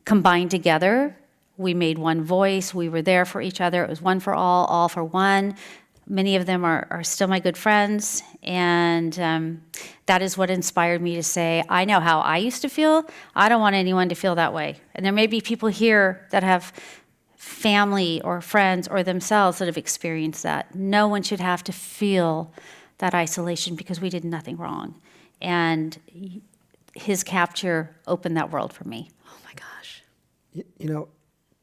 combined together. We made one voice. We were there for each other. It was one for all for one. Many of them are still my good friends. And that is what inspired me to say, I know how I used to feel. I don't want anyone to feel that way. And there may be people here that have family or friends or themselves that have experienced that. No one should have to feel that isolation because we did nothing wrong. And his capture opened that world for me. Oh my gosh. You know,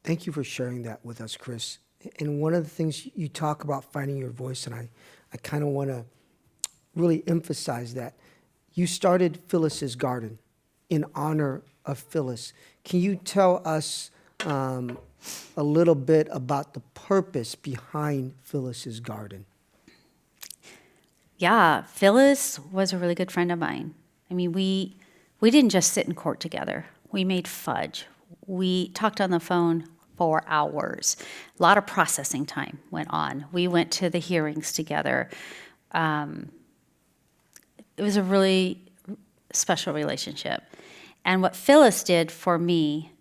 thank you for sharing that with us, Chris. And one of the things you talk about finding your voice, and I kind of want to really emphasize that. You started Phyllis's Garden in honor of Phyllis. Can you tell us a little bit about the purpose behind Phyllis's Garden? Yeah, Phyllis was a really good friend of mine. I mean, we didn't just sit in court together. We made fudge. We talked on the phone for hours. A lot of processing time went on. We went to the hearings together. It was a really special relationship. And what Phyllis did for me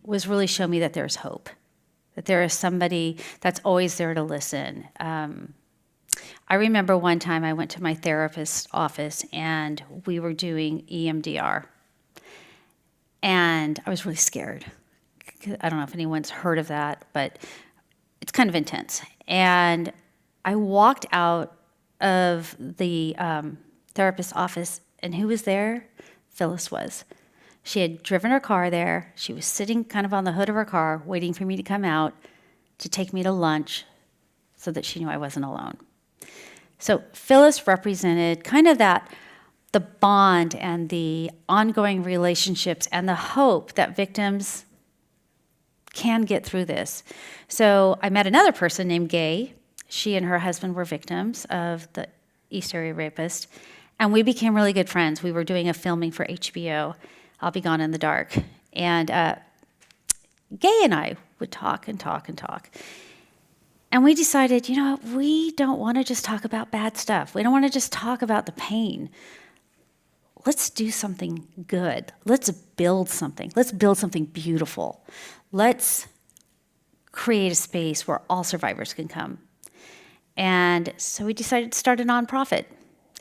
was really show me that there's hope, that there is somebody that's always there to listen. I remember one time I went to my therapist's office and we were doing EMDR. And I was really scared. I don't know if anyone's heard of that, but it's kind of intense. And I walked out of the therapist's office, and who was there? Phyllis was. She had driven her car there. She was sitting kind of on the hood of her car, waiting for me to come out to take me to lunch so that she knew I wasn't alone. So Phyllis represented kind of the bond and the ongoing relationships and the hope that victims can get through this. So I met another person named Gay. She and her husband were victims of the East Area Rapist, and we became really good friends. We were doing a filming for HBO, I'll Be Gone in the Dark, and Gay and I would talk and talk and talk. And we decided, you know, we don't want to just talk about bad stuff. We don't want to just talk about the pain. Let's do something good. Let's build something. Let's build something beautiful. Let's create a space where all survivors can come. And so we decided to start a nonprofit.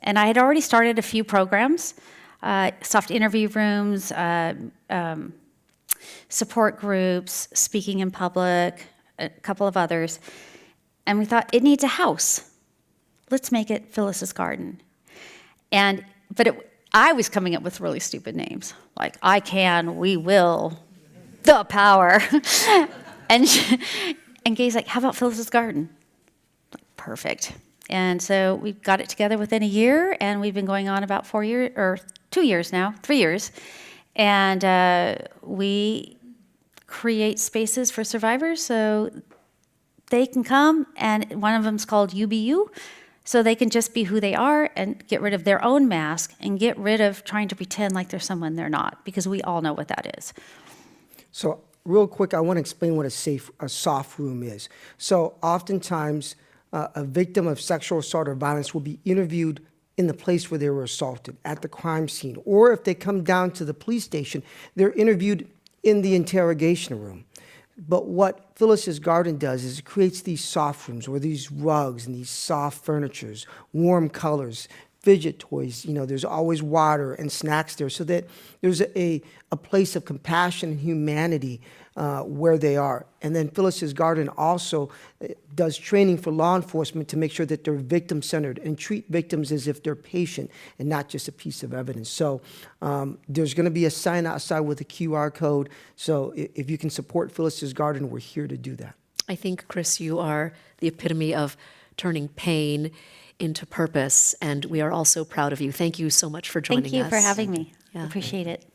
And I had already started a few programs, soft interview rooms, support groups, speaking in public, a couple of others. And we thought, it needs a house. Let's make it Phyllis's Garden. I was coming up with really stupid names, like I Can, We Will, The Power. and Gay's like, how about Phyllis's Garden? Like, perfect. And so we got it together within a year, and we've been going on about 4 years, or 2 years now, 3 years. And we create spaces for survivors so they can come, and one of them's called You Be You, so they can just be who they are and get rid of their own mask and get rid of trying to pretend like they're someone they're not, because we all know what that is. So real quick, I want to explain what a soft room is. So oftentimes, a victim of sexual assault or violence will be interviewed in the place where they were assaulted, at the crime scene. Or if they come down to the police station, they're interviewed in the interrogation room. But what Phyllis's Garden does is it creates these soft rooms where these rugs and these soft furnitures, warm colors, fidget toys, you know, there's always water and snacks there, so that there's a place of compassion and humanity where they are. And then Phyllis's Garden also does training for law enforcement to make sure that they're victim-centered and treat victims as if they're patient and not just a piece of evidence. So there's going to be a sign outside with a QR code. So if you can support Phyllis's Garden, we're here to do that. I think, Chris, you are the epitome of turning pain into purpose, and we are all so proud of you. Thank you so much for joining us. Thank you for having me. Yeah. Appreciate it.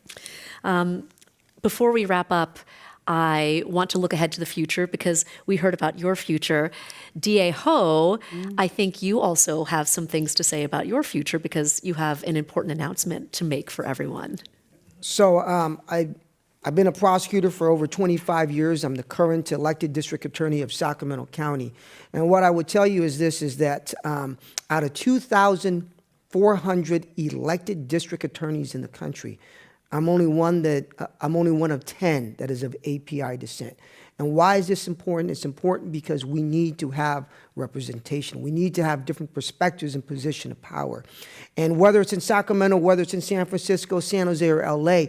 Before we wrap up, I want to look ahead to the future because we heard about your future. DA Ho, I think you also have some things to say about your future because you have an important announcement to make for everyone. So I've been a prosecutor for over 25 years. I'm the current elected district attorney of Sacramento County. And what I would tell you is this, is that out of 2,000 400 elected district attorneys in the country. I'm only one of 10 that is of API descent. And why is this important? It's important because we need to have representation. We need to have different perspectives and position of power. And whether it's in Sacramento, whether it's in San Francisco, San Jose, or LA,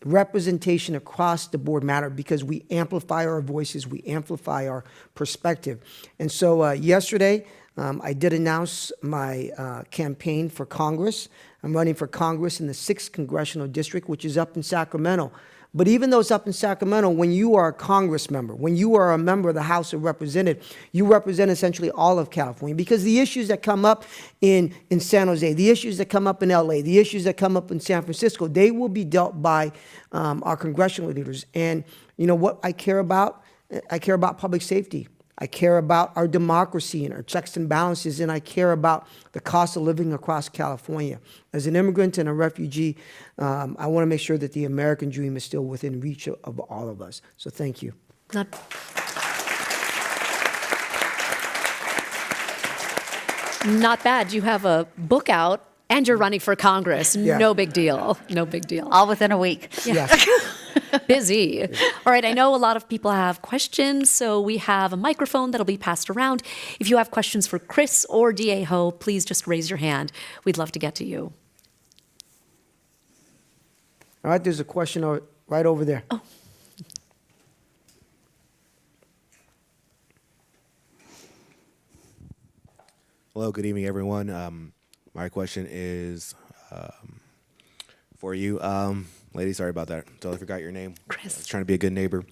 representation across the board matter because we amplify our voices, we amplify our perspective. And so yesterday, I did announce my campaign for Congress. I'm running for Congress in the 6th Congressional District, which is up in Sacramento. But even though it's up in Sacramento, when you are a Congress member, when you are a member of the House of Representatives, you represent essentially all of California because the issues that come up in San Jose, the issues that come up in LA, the issues that come up in San Francisco, they will be dealt by our congressional leaders. And you know what I care about? I care about public safety. I care about our democracy and our checks and balances, and I care about the cost of living across California. As an immigrant and a refugee, I want to make sure that the American dream is still within reach of all of us. So thank you. Not bad. You have a book out and you're running for Congress. Yeah. No big deal. No big deal. All within a week. Yes. Busy. All right, I know a lot of people have questions, so we have a microphone that'll be passed around. If you have questions for Chris or DA Ho, please just raise your hand. We'd love to get to you. All right, there's a question right over there. Oh. Hello, good evening, everyone. My question is for you. Lady, sorry about that. Totally forgot your name. Chris. I was trying to be a good neighbor.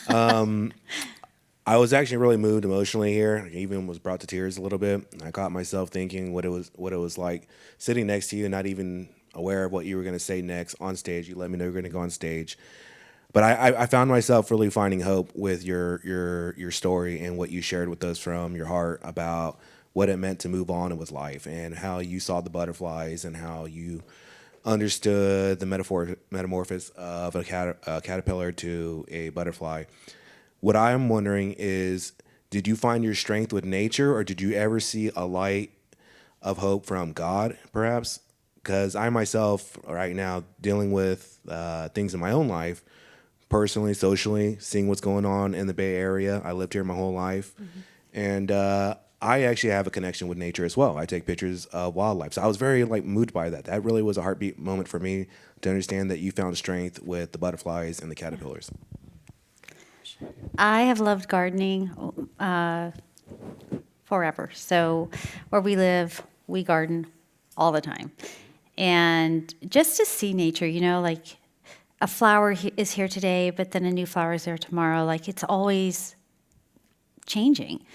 I was actually really moved emotionally here. I even was brought to tears a little bit. I caught myself thinking what it was like sitting next to you and not even aware of what you were going to say next on stage. You let me know you were going to go on stage. But I found myself really finding hope with your story and what you shared with us from your heart about what it meant to move on with life and how you saw the butterflies and how you understood the metamorphosis of a caterpillar to a butterfly. What I'm wondering is, did you find your strength with nature, or did you ever see a light of hope from God, perhaps? Because I myself, right now, dealing with things in my own life, personally, socially, seeing what's going on in the Bay Area. I lived here my whole life. Mm-hmm. And I actually have a connection with nature as well. I take pictures of wildlife. So I was very moved by that. That really was a heartbeat moment for me to understand that you found strength with the butterflies and the caterpillars. I have loved gardening forever. So where we live, we garden all the time. And just to see nature, like a flower is here today, but then a new flower is there tomorrow. Like it's always changing.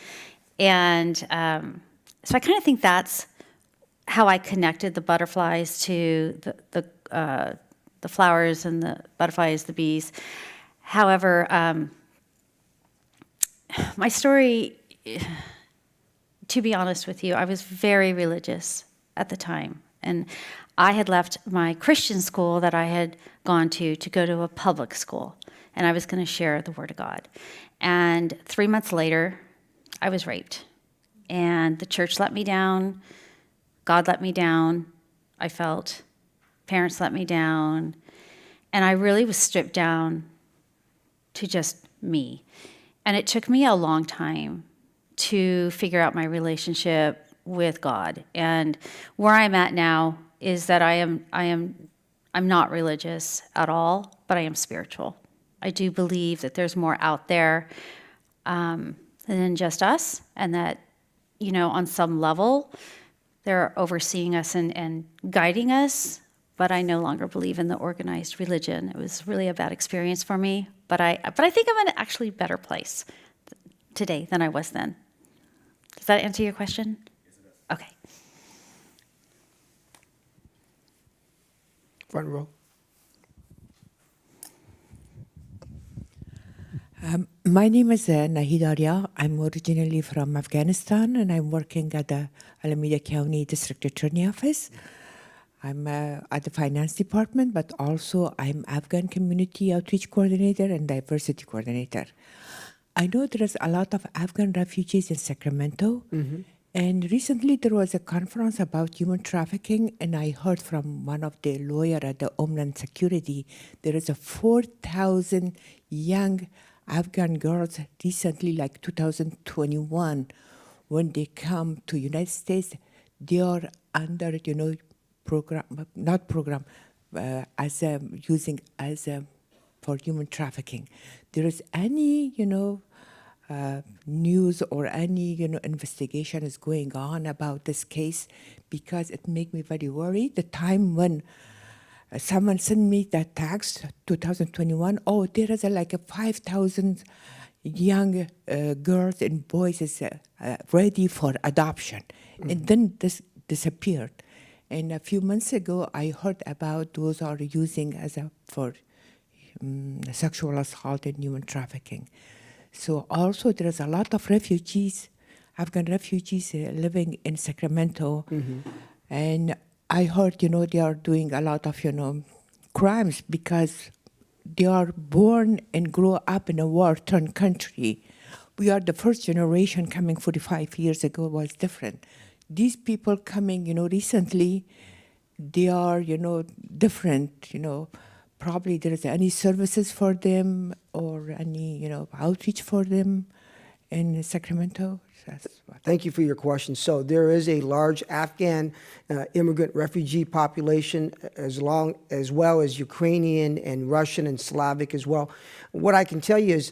And so I kind of think that's how I connected the butterflies to the flowers and the butterflies, the bees. However, my story, to be honest with you, I was very religious at the time. And I had left my Christian school that I had gone to go to a public school. And I was going to share the Word of God. And 3 months later, I was raped. And the church let me down. God let me down. I felt parents let me down. And I really was stripped down to just me. And it took me a long time to figure out my relationship with God. And where I'm at now is that I'm not religious at all, but I am spiritual. I do believe that there's more out there than just us, and that, on some level, they're overseeing us and guiding us, but I no longer believe in the organized religion. It was really a bad experience for me, but I think I'm in an actually better place today than I was then. Does that answer your question? Yes, it does. Okay. Front row. My name is Nahid Arya. I'm originally from Afghanistan, and I'm working at the Alameda County District Attorney Office. I'm at the finance department, but also I'm Afghan Community Outreach Coordinator and Diversity Coordinator. I know there is a lot of Afghan refugees in Sacramento, And recently there was a conference about human trafficking, and I heard from one of the lawyer at the Homeland Security, there is a 4,000 young Afghan girls recently, like 2021, when they come to United States, they are under, program, not program, as using as for human trafficking. There is any, news or any investigation is going on about this case, because it make me very worried. The time when someone sent me that text 2021, oh, there is like a 5,000 young girls and boys is ready for adoption, and then this disappeared. And a few months ago I heard about those are using as a for sexual assault and human trafficking. So also there is a lot of refugees, Afghan refugees living in Sacramento. And I heard, they are doing a lot of, crimes because they are born and grow up in a war-torn country. We are the first generation coming 45 years ago was different. These people coming, recently, they are, different, Probably there is any services for them or any, outreach for them in Sacramento. That's what. Thank you for your question. So there is a large Afghan immigrant refugee population, as well as Ukrainian and Russian and Slavic as well. What I can tell you is,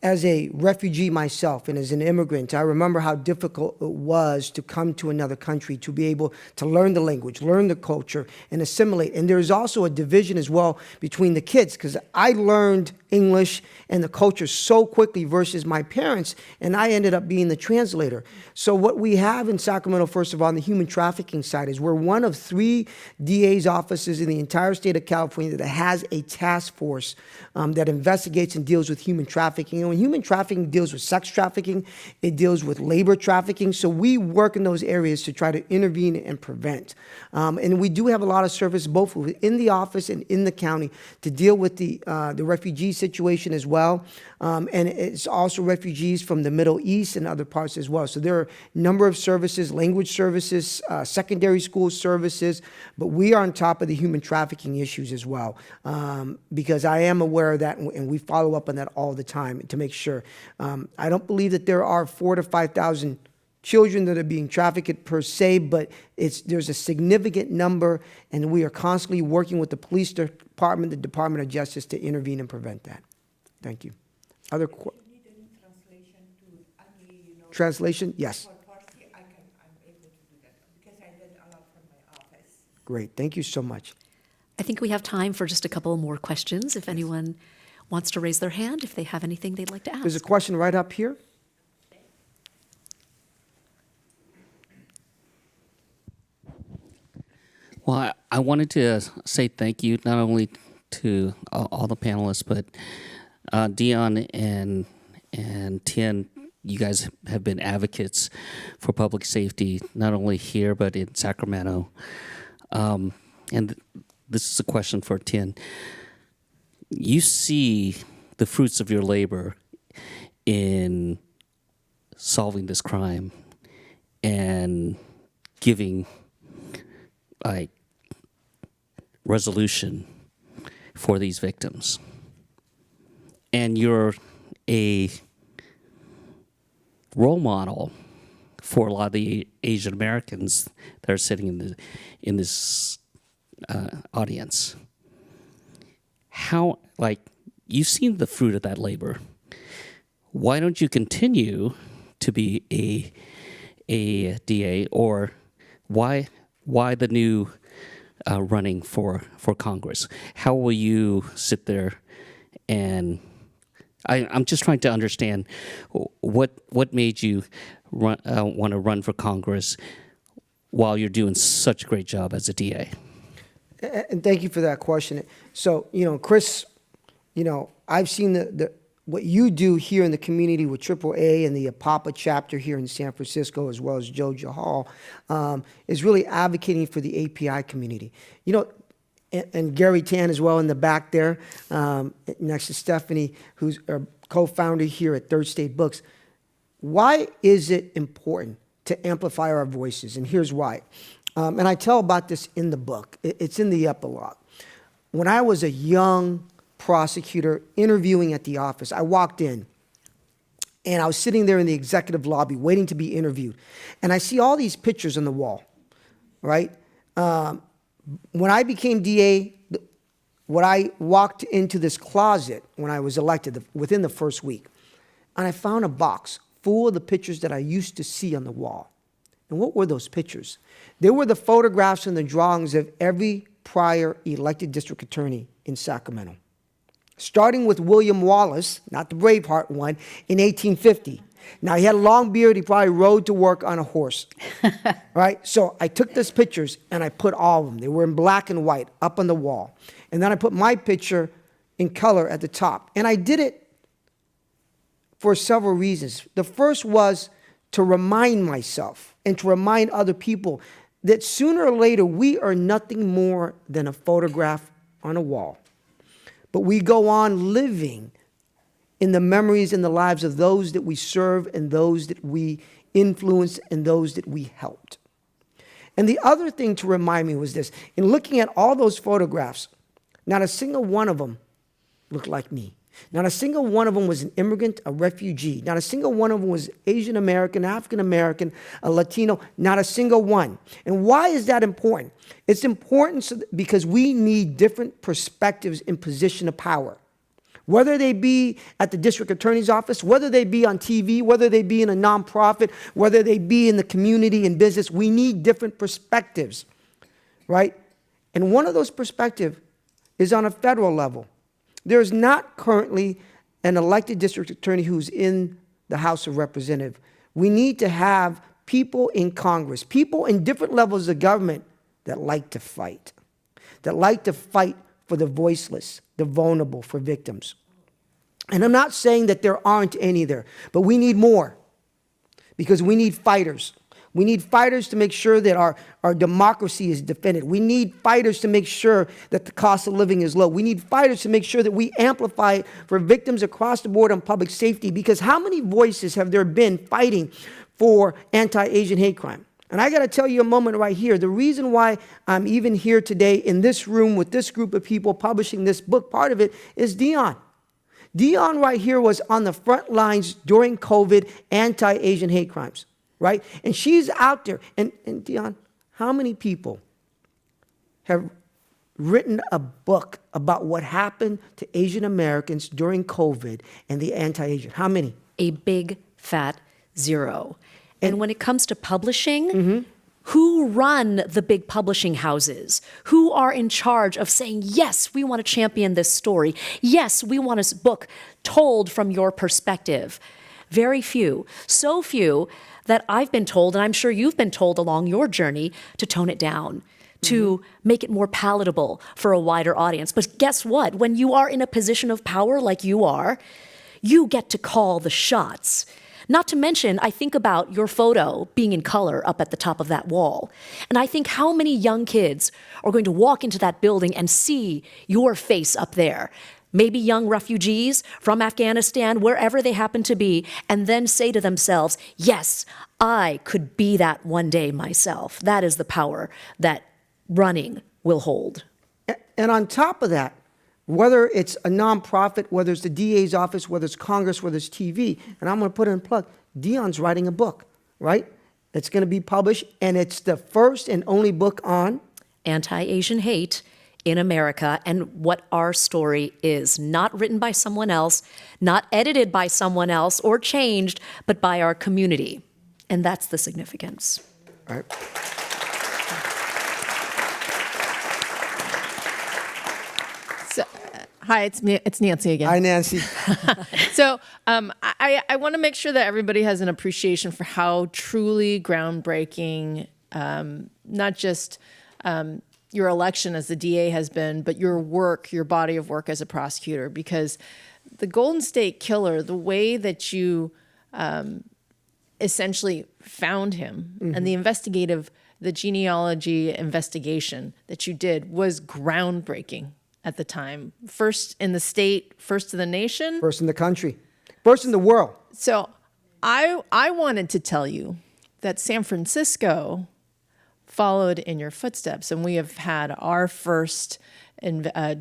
as a refugee myself and as an immigrant, I remember how difficult it was to come to another country, to be able to learn the language, learn the culture, and assimilate. And there's also a division as well between the kids, because I learned English and the culture so quickly versus my parents, and I ended up being the translator. So what we have in Sacramento, first of all, on the human trafficking side, is we're one of 3 DA's offices in the entire state of California that has a task force that investigates and deals with human trafficking. And when human trafficking deals with sex trafficking, it deals with labor trafficking. So we work in those areas to try to intervene and prevent. And we do have a lot of service both within the office and in the county to deal with the refugee situation as well. And it's also refugees from the Middle East and other parts as well. So there are a number of services, language services, secondary school services, but we are on top of the human trafficking issues as well, because I am aware of that, and we follow up on that all the time to make sure. I don't believe that there are 4,000 to 5,000 children that are being trafficked per se, but there's a significant number, and we are constantly working with the police department, the Department of Justice to intervene and prevent that. Thank you. Other translation? Yes. I'm able to do that because I did a lot from my office. Great. Thank you so much. I think we have time for just a couple more questions if anyone wants to raise their hand, if they have anything they'd like to ask. There's a question right up here. Well, I wanted to say thank you not only to all the panelists, but Dion and Tien. You guys have been advocates for public safety, not only here but in Sacramento. And this is a question for Tien. You see the fruits of your labor in solving this crime and giving like resolution for these victims. And you're a role model for a lot of the Asian Americans that are sitting in this audience. How, like, you've seen the fruit of that labor. Why don't you continue to be a DA, or why the new running for Congress? How will you sit there and I'm just trying to understand what made you want to run for Congress while you're doing such a great job as a DA. And thank you for that question. So, Chris, I've seen what you do here in the community with AAA and the APAPA chapter here in San Francisco, as well as Joe Jahal, is really advocating for the API community. And Gary Tan as well in the back there, next to Stephanie, who's a co-founder here at Third State Books. Why is it important to amplify our voices, and here's why. And I tell about this in the book. It's in the epilogue. When I was a young prosecutor interviewing at the office, I walked in, and I was sitting there in the executive lobby waiting to be interviewed. And I see all these pictures on the wall, right? When I became DA, when I walked into this closet when I was elected within the first week, and I found a box full of the pictures that I used to see on the wall. And what were those pictures? They were the photographs and the drawings of every prior elected district attorney in Sacramento. Starting with William Wallace, not the Braveheart one, in 1850. Now, he had a long beard. He probably rode to work on a horse, right? So I took those pictures, and I put all of them. They were in black and white up on the wall. And then I put my picture in color at the top. And I did it for several reasons. The first was to remind myself and to remind other people that sooner or later we are nothing more than a photograph on a wall. But we go on living in the memories and the lives of those that we serve and those that we influence and those that we helped. And the other thing to remind me was this. In looking at all those photographs, not a single one of them looked like me. Not a single one of them was an immigrant, a refugee. Not a single one of them was Asian American, African American, a Latino. Not a single one. And why is that important? It's important because we need different perspectives in position of power. Whether they be at the district attorney's office, whether they be on TV, whether they be in a nonprofit, whether they be in the community and business, we need different perspectives, right? And one of those perspectives is on a federal level. There is not currently an elected district attorney who's in the House of Representatives. We need to have people in Congress, people in different levels of government that like to fight for the voiceless, the vulnerable, for victims. And I'm not saying that there aren't any there, but we need more because we need fighters. We need fighters to make sure that our democracy is defended. We need fighters to make sure that the cost of living is low. We need fighters to make sure that we amplify it for victims across the board on public safety, because how many voices have there been fighting for anti-Asian hate crime? And I got to tell you a moment right here. The reason why I'm even here today in this room with this group of people publishing this book, part of it is Dion. Dion right here was on the front lines during COVID, anti-Asian hate crimes. Right? And she's out there. And Dion, how many people have written a book about what happened to Asian Americans during COVID and the anti-Asian? How many? A big fat zero. And when it comes to publishing, who run the big publishing houses? Who are in charge of saying, yes, we want to champion this story. Yes, we want a book told from your perspective. Very few. So few that I've been told, and I'm sure you've been told along your journey, to tone it down, to make it more palatable for a wider audience. But guess what? When you are in a position of power like you are, you get to call the shots. Not to mention, I think about your photo being in color up at the top of that wall. And I think how many young kids are going to walk into that building and see your face up there. Maybe young refugees from Afghanistan, wherever they happen to be, and then say to themselves, yes, I could be that one day myself. That is the power that running will hold. And on top of that, whether it's a nonprofit, whether it's the DA's office, whether it's Congress, whether it's TV, and I'm going to put in a plug, Dion's writing a book, right? It's going to be published, and it's the first and only book on anti-Asian hate in America and what our story is. Not written by someone else, not edited by someone else or changed, but by our community. And that's the significance. All right. So, hi, it's Nancy again. Hi, Nancy. So I want to make sure that everybody has an appreciation for how truly groundbreaking, not just your election as the DA has been, but your work, your body of work as a prosecutor, because the Golden State Killer, the way that you essentially found him and the genealogy investigation that you did was groundbreaking at the time. First in the state, first in the nation. First in the country. First in the world. So I wanted to tell you that San Francisco followed in your footsteps, and we have had our first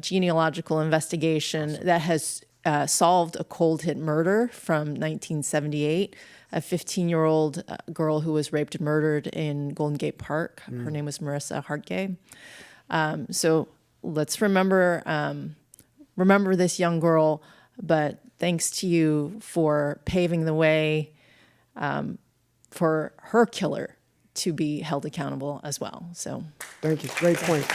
genealogical investigation that has solved a cold hit murder from 1978. A 15-year-old girl who was raped and murdered in Golden Gate Park. Her name was Marissa Hartgay. So let's remember this young girl, but thanks to you for paving the way for her killer to be held accountable as well. So Thank you. Great point.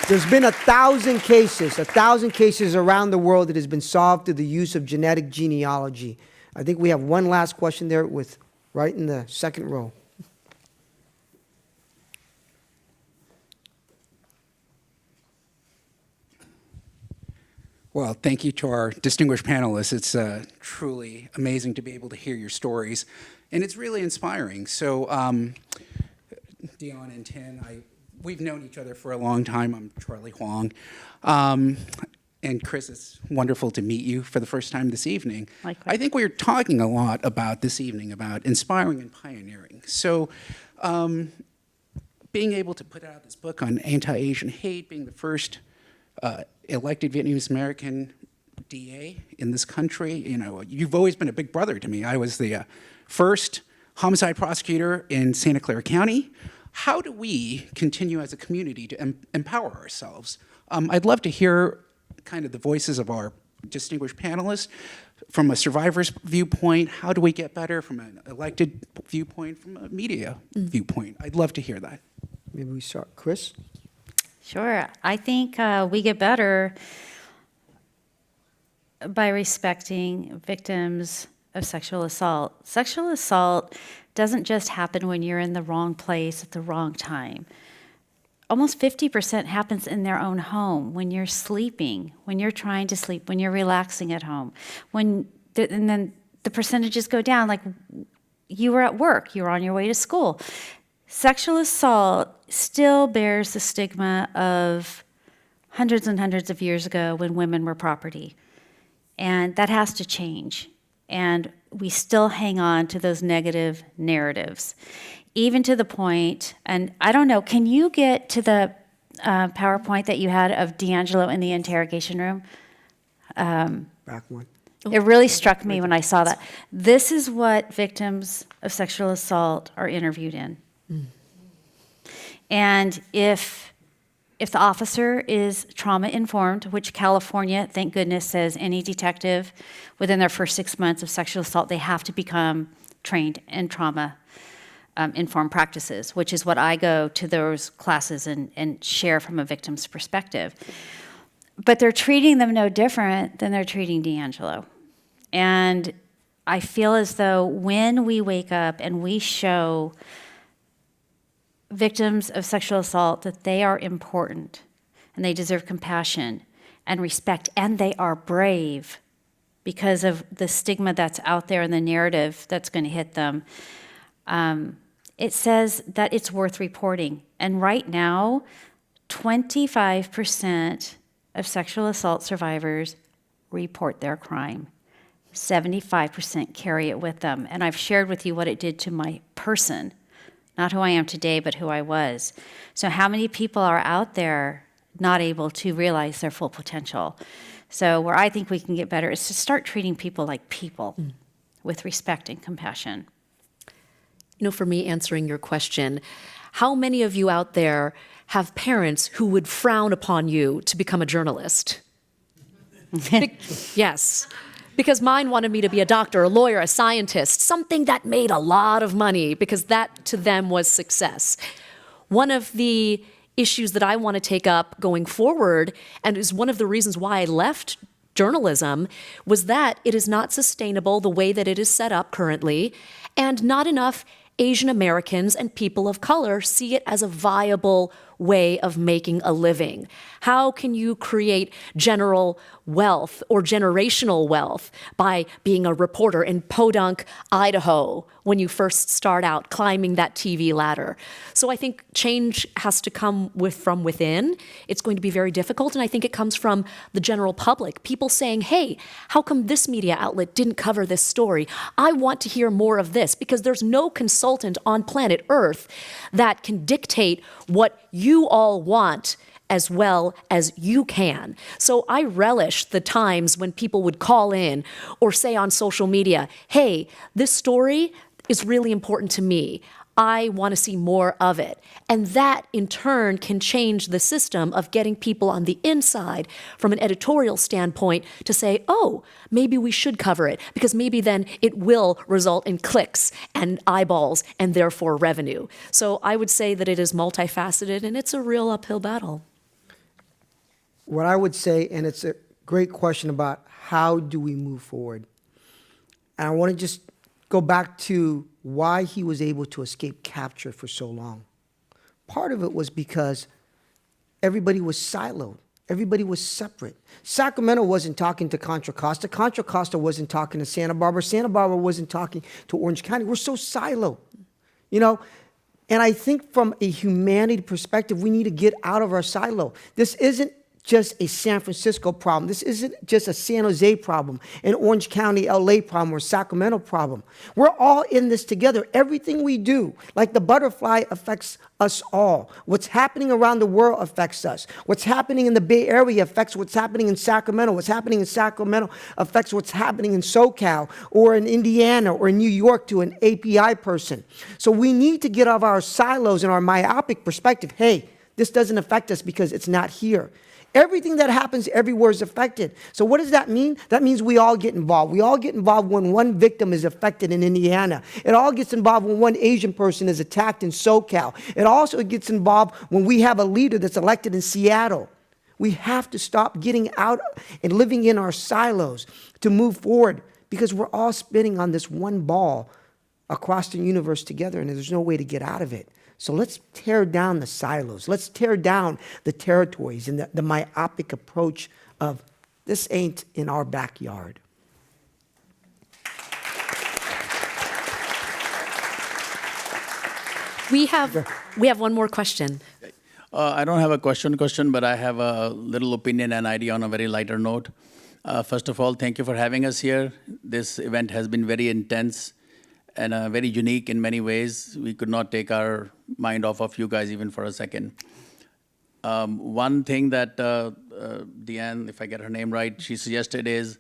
There's been 1,000 cases around the world that has been solved through the use of genetic genealogy. I think we have one last question there with right in the second row. Well, thank you to our distinguished panelists. It's truly amazing to be able to hear your stories, and it's really inspiring. So, Dion and Tin, we've known each other for a long time. I'm Charlie Huang. And Chris, it's wonderful to meet you for the first time this evening. Likewise. I think we're talking a lot about this evening about inspiring and pioneering. So, being able to put out this book on anti-Asian hate, being the first elected Vietnamese American DA in this country, you've always been a big brother to me. I was the first homicide prosecutor in Santa Clara County. How do we continue as a community to empower ourselves? I'd love to hear kind of the voices of our distinguished panelists from a survivor's viewpoint. How do we get better from an elected viewpoint, from a media viewpoint? I'd love to hear that. Maybe we start, Chris? Sure. I think we get better by respecting victims of sexual assault. Sexual assault doesn't just happen when you're in the wrong place at the wrong time. Almost 50% happens in their own home, when you're sleeping, when you're trying to sleep, when you're relaxing at home. And then the percentages go down, like you were at work, you were on your way to school. Sexual assault still bears the stigma of hundreds and hundreds of years ago when women were property. And that has to change. And we still hang on to those negative narratives, even to the point, and I don't know, can you get to the PowerPoint that you had of D'Angelo in the interrogation room? Back one. It really struck me when I saw that. This is what victims of sexual assault are interviewed in. And if the officer is trauma-informed, which California, thank goodness, says any detective within their first 6 months of sexual assault, they have to become trained in trauma-informed practices, which is what I go to those classes and share from a victim's perspective. But they're treating them no different than they're treating D'Angelo. And I feel as though when we wake up and we show victims of sexual assault that they are important and they deserve compassion and respect and they are brave because of the stigma that's out there and the narrative that's going to hit them, it says that it's worth reporting. And right now, 25% of sexual assault survivors report their crime. 75% carry it with them. And I've shared with you what it did to my person. Not who I am today, but who I was. So how many people are out there not able to realize their full potential? So where I think we can get better is to start treating people like people with respect and compassion. For me, answering your question, how many of you out there have parents who would frown upon you to become a journalist? Yes. Because mine wanted me to be a doctor, a lawyer, a scientist, something that made a lot of money, because that to them was success. One of the issues that I want to take up going forward, and is one of the reasons why I left journalism, was that it is not sustainable the way that it is set up currently, and not enough Asian Americans and people of color see it as a viable way of making a living? How can you create general wealth or generational wealth by being a reporter in Podunk, Idaho, when you first start out climbing that TV ladder? So I think change has to come from within. It's going to be very difficult, and I think it comes from the general public. People saying, hey, how come this media outlet didn't cover this story? I want to hear more of this, because there's no consultant on planet Earth that can dictate what you all want as well as you can. So I relish the times when people would call in or say on social media, hey, this story is really important to me. I want to see more of it. And that, in turn, can change the system of getting people on the inside from an editorial standpoint to say, oh, maybe we should cover it, because maybe then it will result in clicks and eyeballs and therefore revenue. So I would say that it is multifaceted, and it's a real uphill battle. What I would say, and it's a great question about how do we move forward. And I want to just go back to why he was able to escape capture for so long. Part of it was because everybody was siloed. Everybody was separate. Sacramento wasn't talking to Contra Costa. Contra Costa wasn't talking to Santa Barbara. Santa Barbara wasn't talking to Orange County. We're so siloed, you know? And I think from a humanity perspective, we need to get out of our silo. This isn't just a San Francisco problem. This isn't just a San Jose problem, an Orange County, LA problem, or Sacramento problem. We're all in this together. Everything we do, like the butterfly, affects us all. What's happening around the world affects us. What's happening in the Bay Area affects what's happening in Sacramento. What's happening in Sacramento affects what's happening in SoCal or in Indiana or in New York to an API person. So we need to get out of our silos and our myopic perspective. Hey, this doesn't affect us because it's not here. Everything that happens everywhere is affected. So what does that mean? That means we all get involved. We all get involved when one victim is affected in Indiana. It all gets involved when one Asian person is attacked in SoCal. It also gets involved when we have a leader that's elected in Seattle. We have to stop getting out and living in our silos to move forward, because we're all spinning on this one ball across the universe together, and there's no way to get out of it. So let's tear down the silos. Let's tear down the territories and the myopic approach of this ain't in our backyard. We have one more question. I don't have a question, but I have a little opinion and idea on a very lighter note. First of all, thank you for having us here. This event has been very intense and very unique in many ways. We could not take our mind off of you guys even for a second. One thing that Deanne, if I get her name right, she suggested is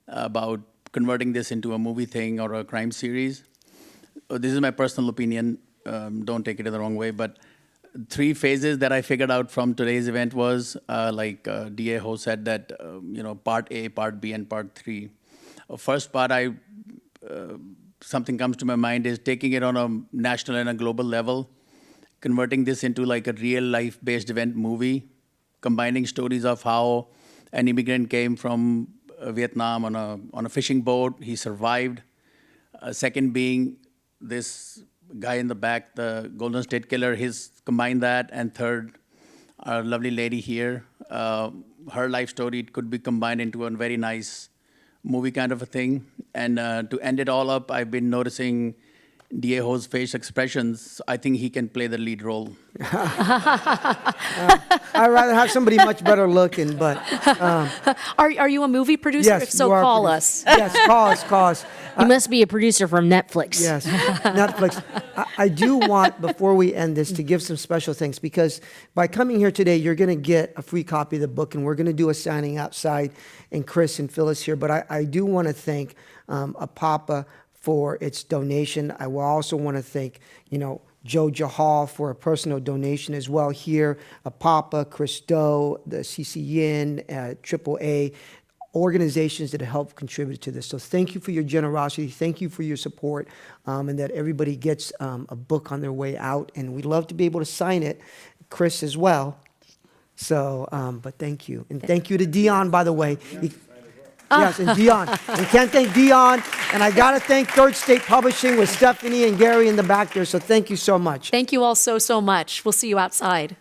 about converting this into a movie thing or a crime series. This is my personal opinion. Don't take it the wrong way, but 3 phases that I figured out from today's event was, like DA Ho said, that part A, part B, and part 3. First part, something comes to my mind is taking it on a national and a global level, converting this into like a real life-based event movie, combining stories of how an immigrant came from Vietnam on a fishing boat. He survived. Second being this guy in the back, the Golden State Killer, he's combined that. And third, our lovely lady here, her life story could be combined into a very nice movie kind of a thing. And to end it all up, I've been noticing D.A. Ho's face expressions. I think he can play the lead role. I'd rather have somebody much better looking, but... Are you a movie producer? Yes, if so, you are call producer. us. Yes, call us. You must be a producer from Netflix. Yes, Netflix. I do want, before we end this, to give some special thanks, because by coming here today, you're going to get a free copy of the book, and we're going to do a signing outside, and Chris and Phyllis here. But I do want to thank APAPA for its donation. I will also want to thank, Joe Jahal for a personal donation as well here, APAPA, Chris Doe, the CCN, AAA, organizations that help contribute to this. So thank you for your generosity. Thank you for your support, and that everybody gets a book on their way out. And we'd love to be able to sign it, Chris as well. So, but thank you. And thank you to Dion, by the way. Yes, and Dion. And can't thank Dion. And I got to thank Third State Publishing with Stephanie and Gary in the back there. So thank you so much. Thank you all so much. We'll see you outside.